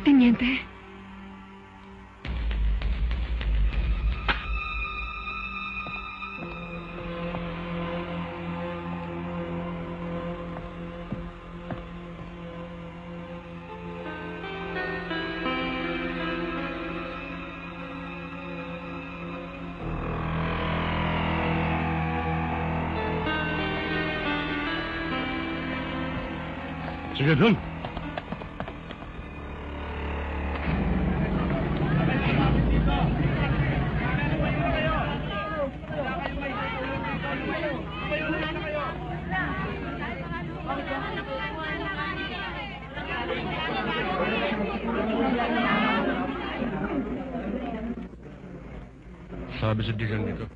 Teniente. Sige dun. Sabi sa digan nito.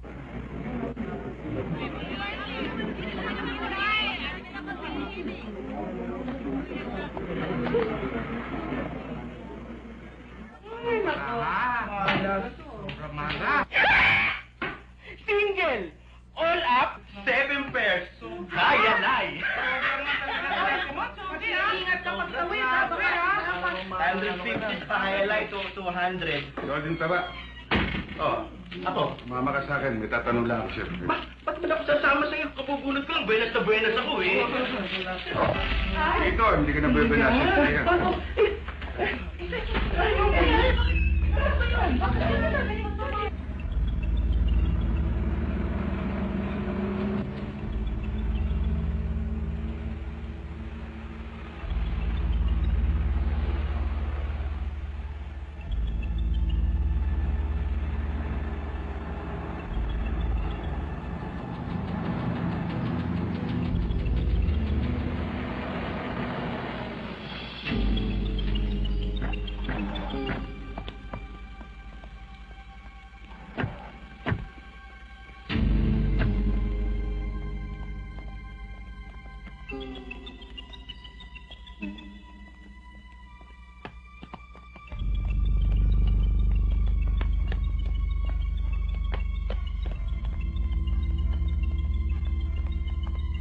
Single! All up, 7 pairs. Hayanay! Ingat ka pag tawid, ha? Baka, Highlight to 200. Ikaw din tara. Oh, ako. Mama ka sa akin, may tatanong lang ako, sir. Ba't mo na ako sasama sa'yo? Kapubunot ko lang. Buenas na buenas ako eh. Ito, hindi ka na bebelasin. Teka.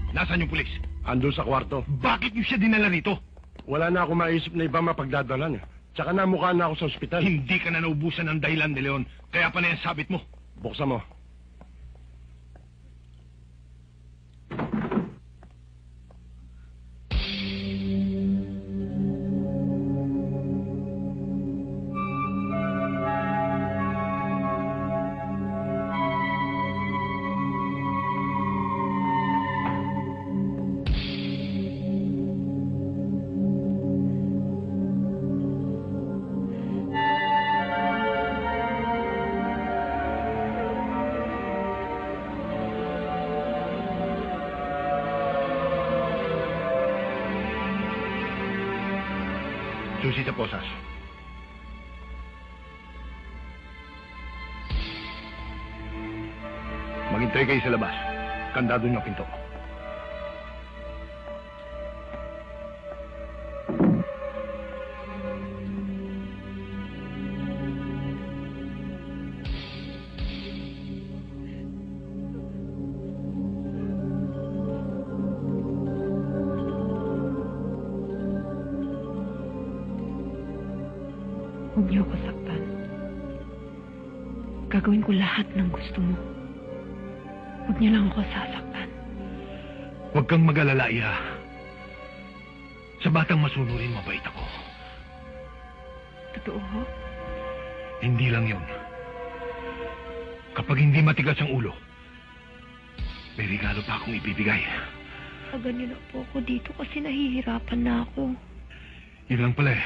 Nasaan yung pulis? Andun sa kwarto. Bakit niyo siya dinala rito? Wala na ako maisip na iba mapagdadalan. Tsaka namukha na ako sa ospital. Hindi ka na naubusan ng dahilan, De Leon. Kaya pa na yan sabit mo. Buksan mo. Susita Posas. Maghintay kayo sa labas. Kandado niyo ang pinto. Huwag niyo ako saktan. Gagawin ko lahat ng gusto mo. Huwag niyo lang ako sasaktan. Huwag kang mag-alala, Iha. Sa batang masunurin, mabait ako. Totoo ho? Hindi lang yun. Kapag hindi matigas ang ulo, may regalo pa akong ibibigay. Tagan niyo na po ako dito kasi nahihirapan na ako. Yun lang pala eh.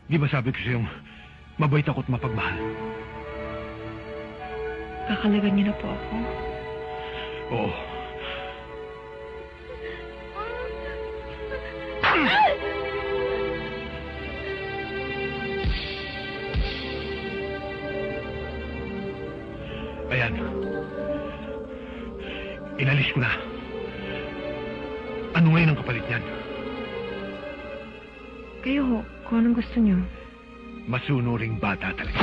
Di ba sabi ko sa'yo, mabait ako't mapagmahal? Kakalagan niyo na po ako. Oo. Ayan. Inalis ko na. Ano ngayon ang kapalit niyan? Kayo ho, kung anong gusto niyo. Masunuring bata talaga.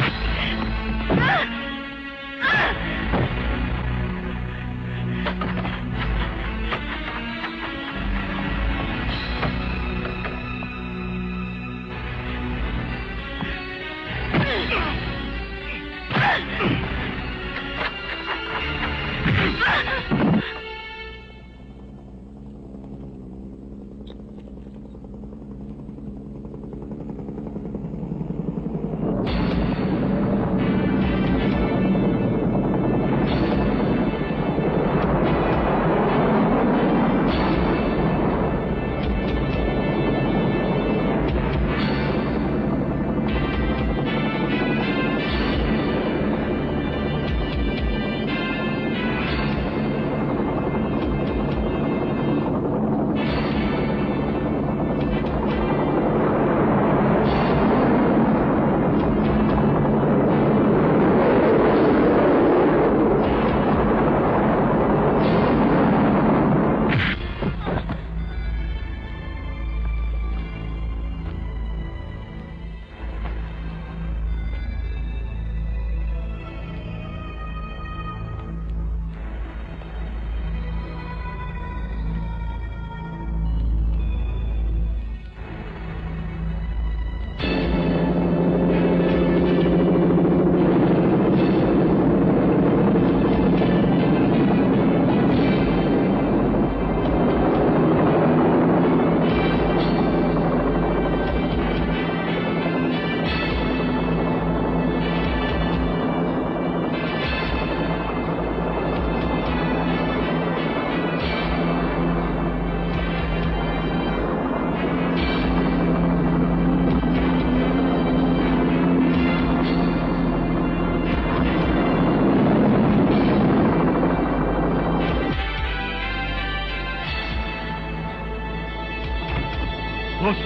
Boss,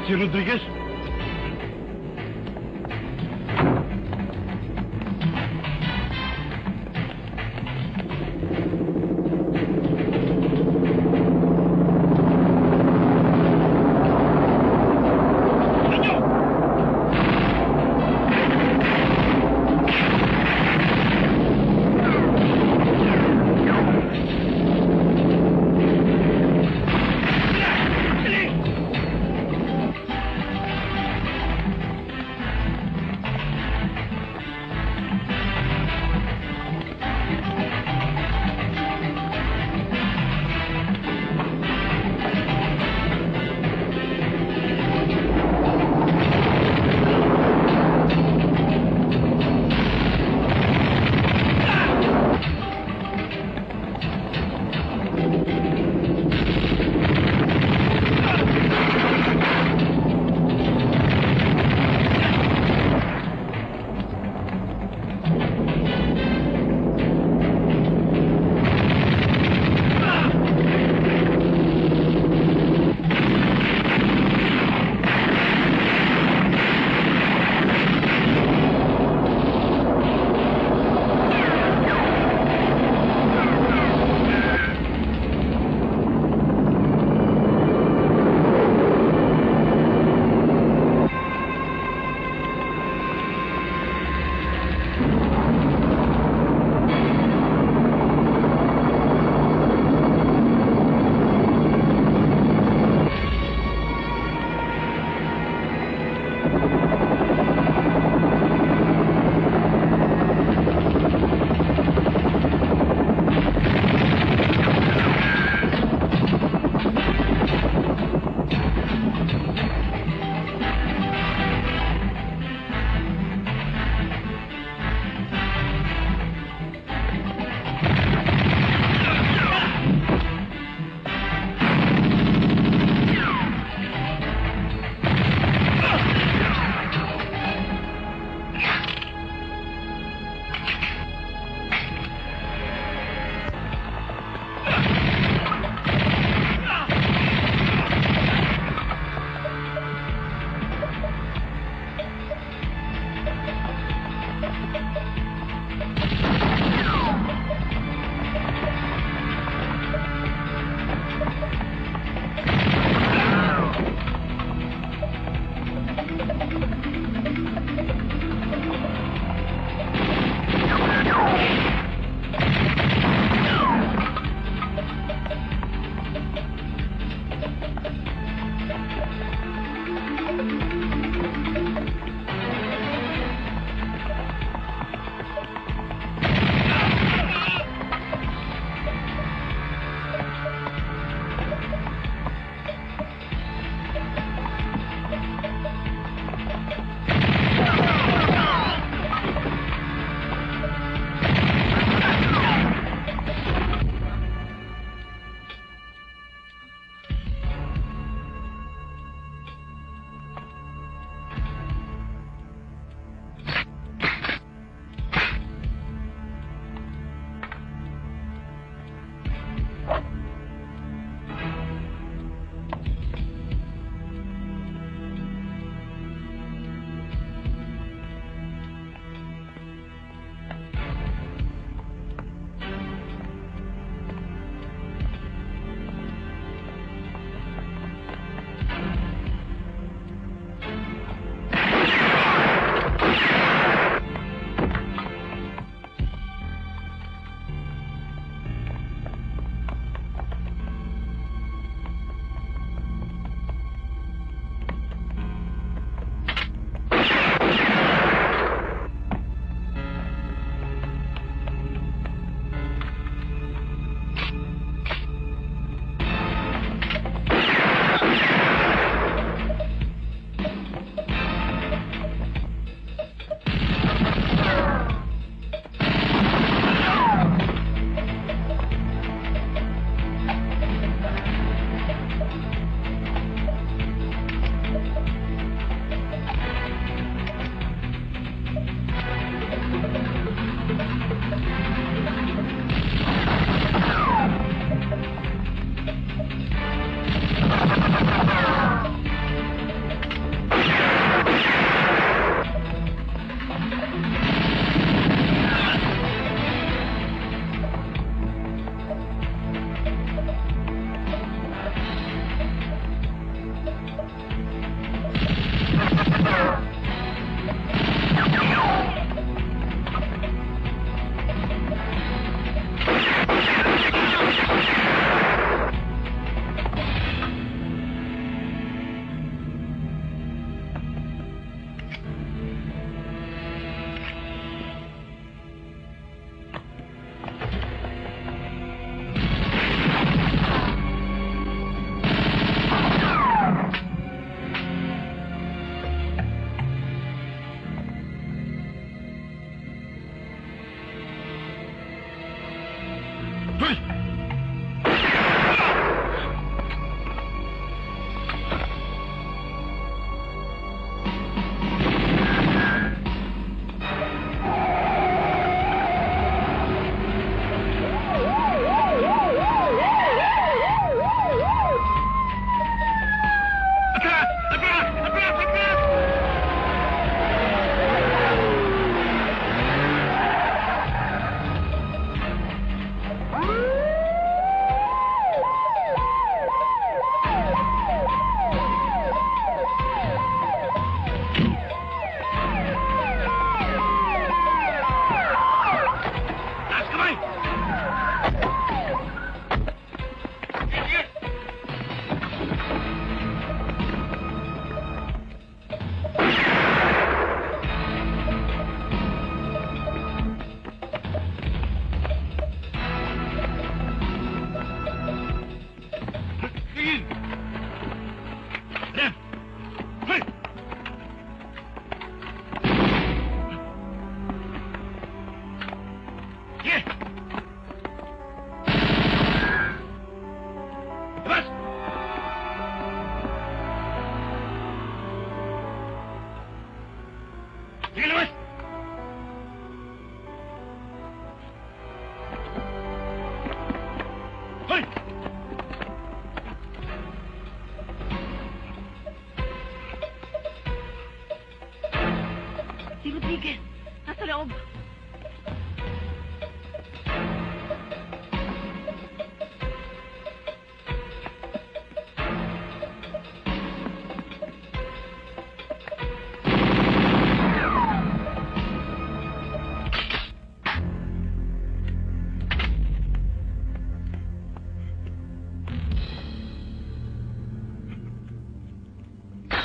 si Rodriguez.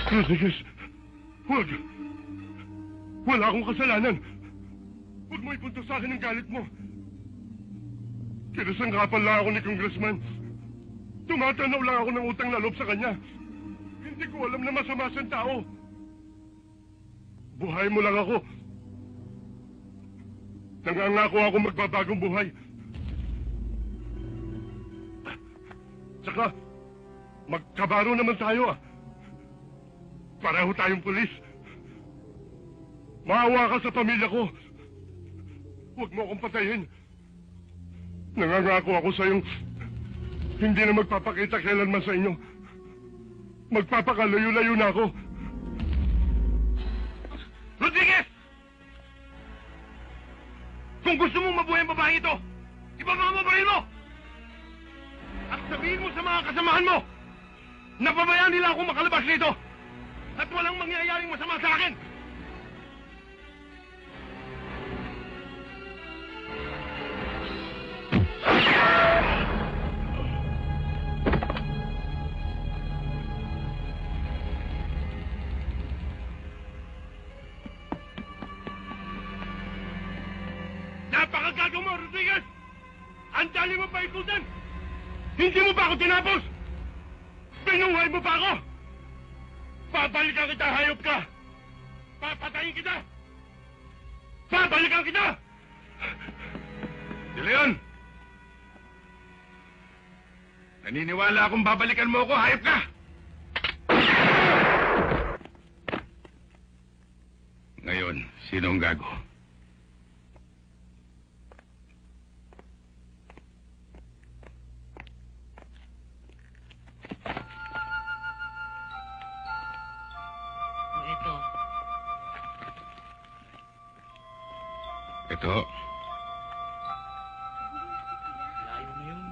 Rodriguez, huwag. Wala akong kasalanan. Huwag mo ipunta sa akin ang galit mo. Kinasangkapan lang ako ni Congressman. Tumatanaw lang ako ng utang na loob sa kanya. Hindi ko alam na masama siyang tao. Buhay mo lang ako. Nangangako ako magbabagong buhay. Tsaka, magkabaro naman tayo ah. Pareho tayong pulis. Maawa ka sa pamilya ko. Huwag mo akong patayin. Nangangako ako sa iyong hindi na magpapakita kailanman sa inyo. Magpapakalayo-layo na ako. Rodriguez! Kung gusto mong mabuhay ang babaeng ito, ibaba mo baril mo! At sabihin mo sa mga kasamahan mo na pabayaan nila akong makalabas nito at walang mangyayaring masama sa akin! Napakagago mo, Rodriguez! Ang dali mo pa ikutan! Hindi mo pa ako tinapos! Pinuhay mo pa ako! Babalikan kita, hayop ka! Papatayin kita! Babalikan kita! De Leon! Naniniwala akong babalikan mo ako, hayop ka! Ngayon, sino ang gago? Ito. Layo na yun.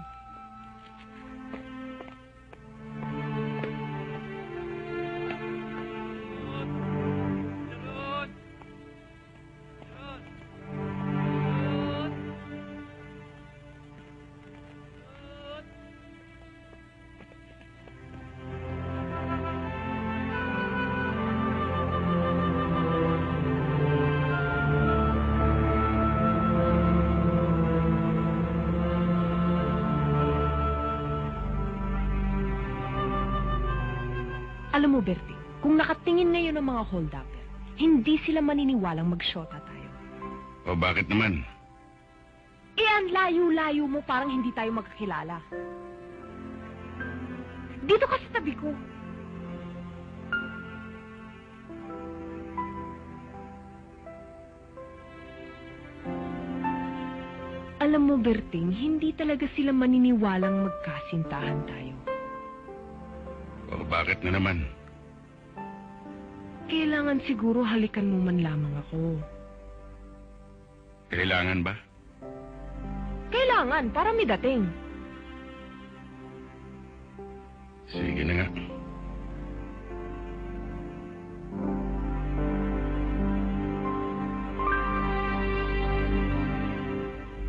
Alam mo, Bertie, kung nakatingin ngayon ang mga hold-upper, hindi sila maniniwalang mag-shota tayo. O bakit naman? Eh, ang layo-layo mo parang hindi tayo magkakilala. Dito ka sa tabi ko. Alam mo, Berting, hindi talaga sila maniniwalang magkasintahan tayo. O bakit na naman? Kailangan siguro halikan mo man lamang ako. Kailangan ba? Kailangan, para may dating. Sige na nga.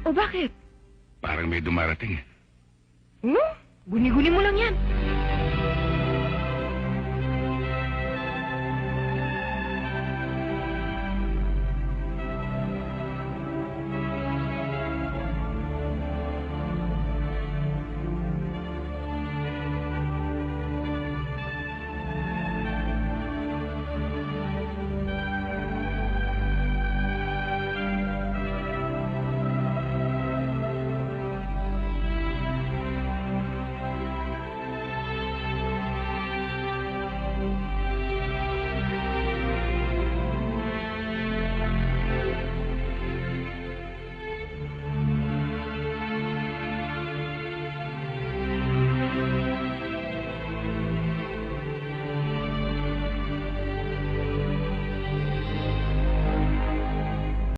O bakit? Parang may dumarating. Guni-guni mo lang yan.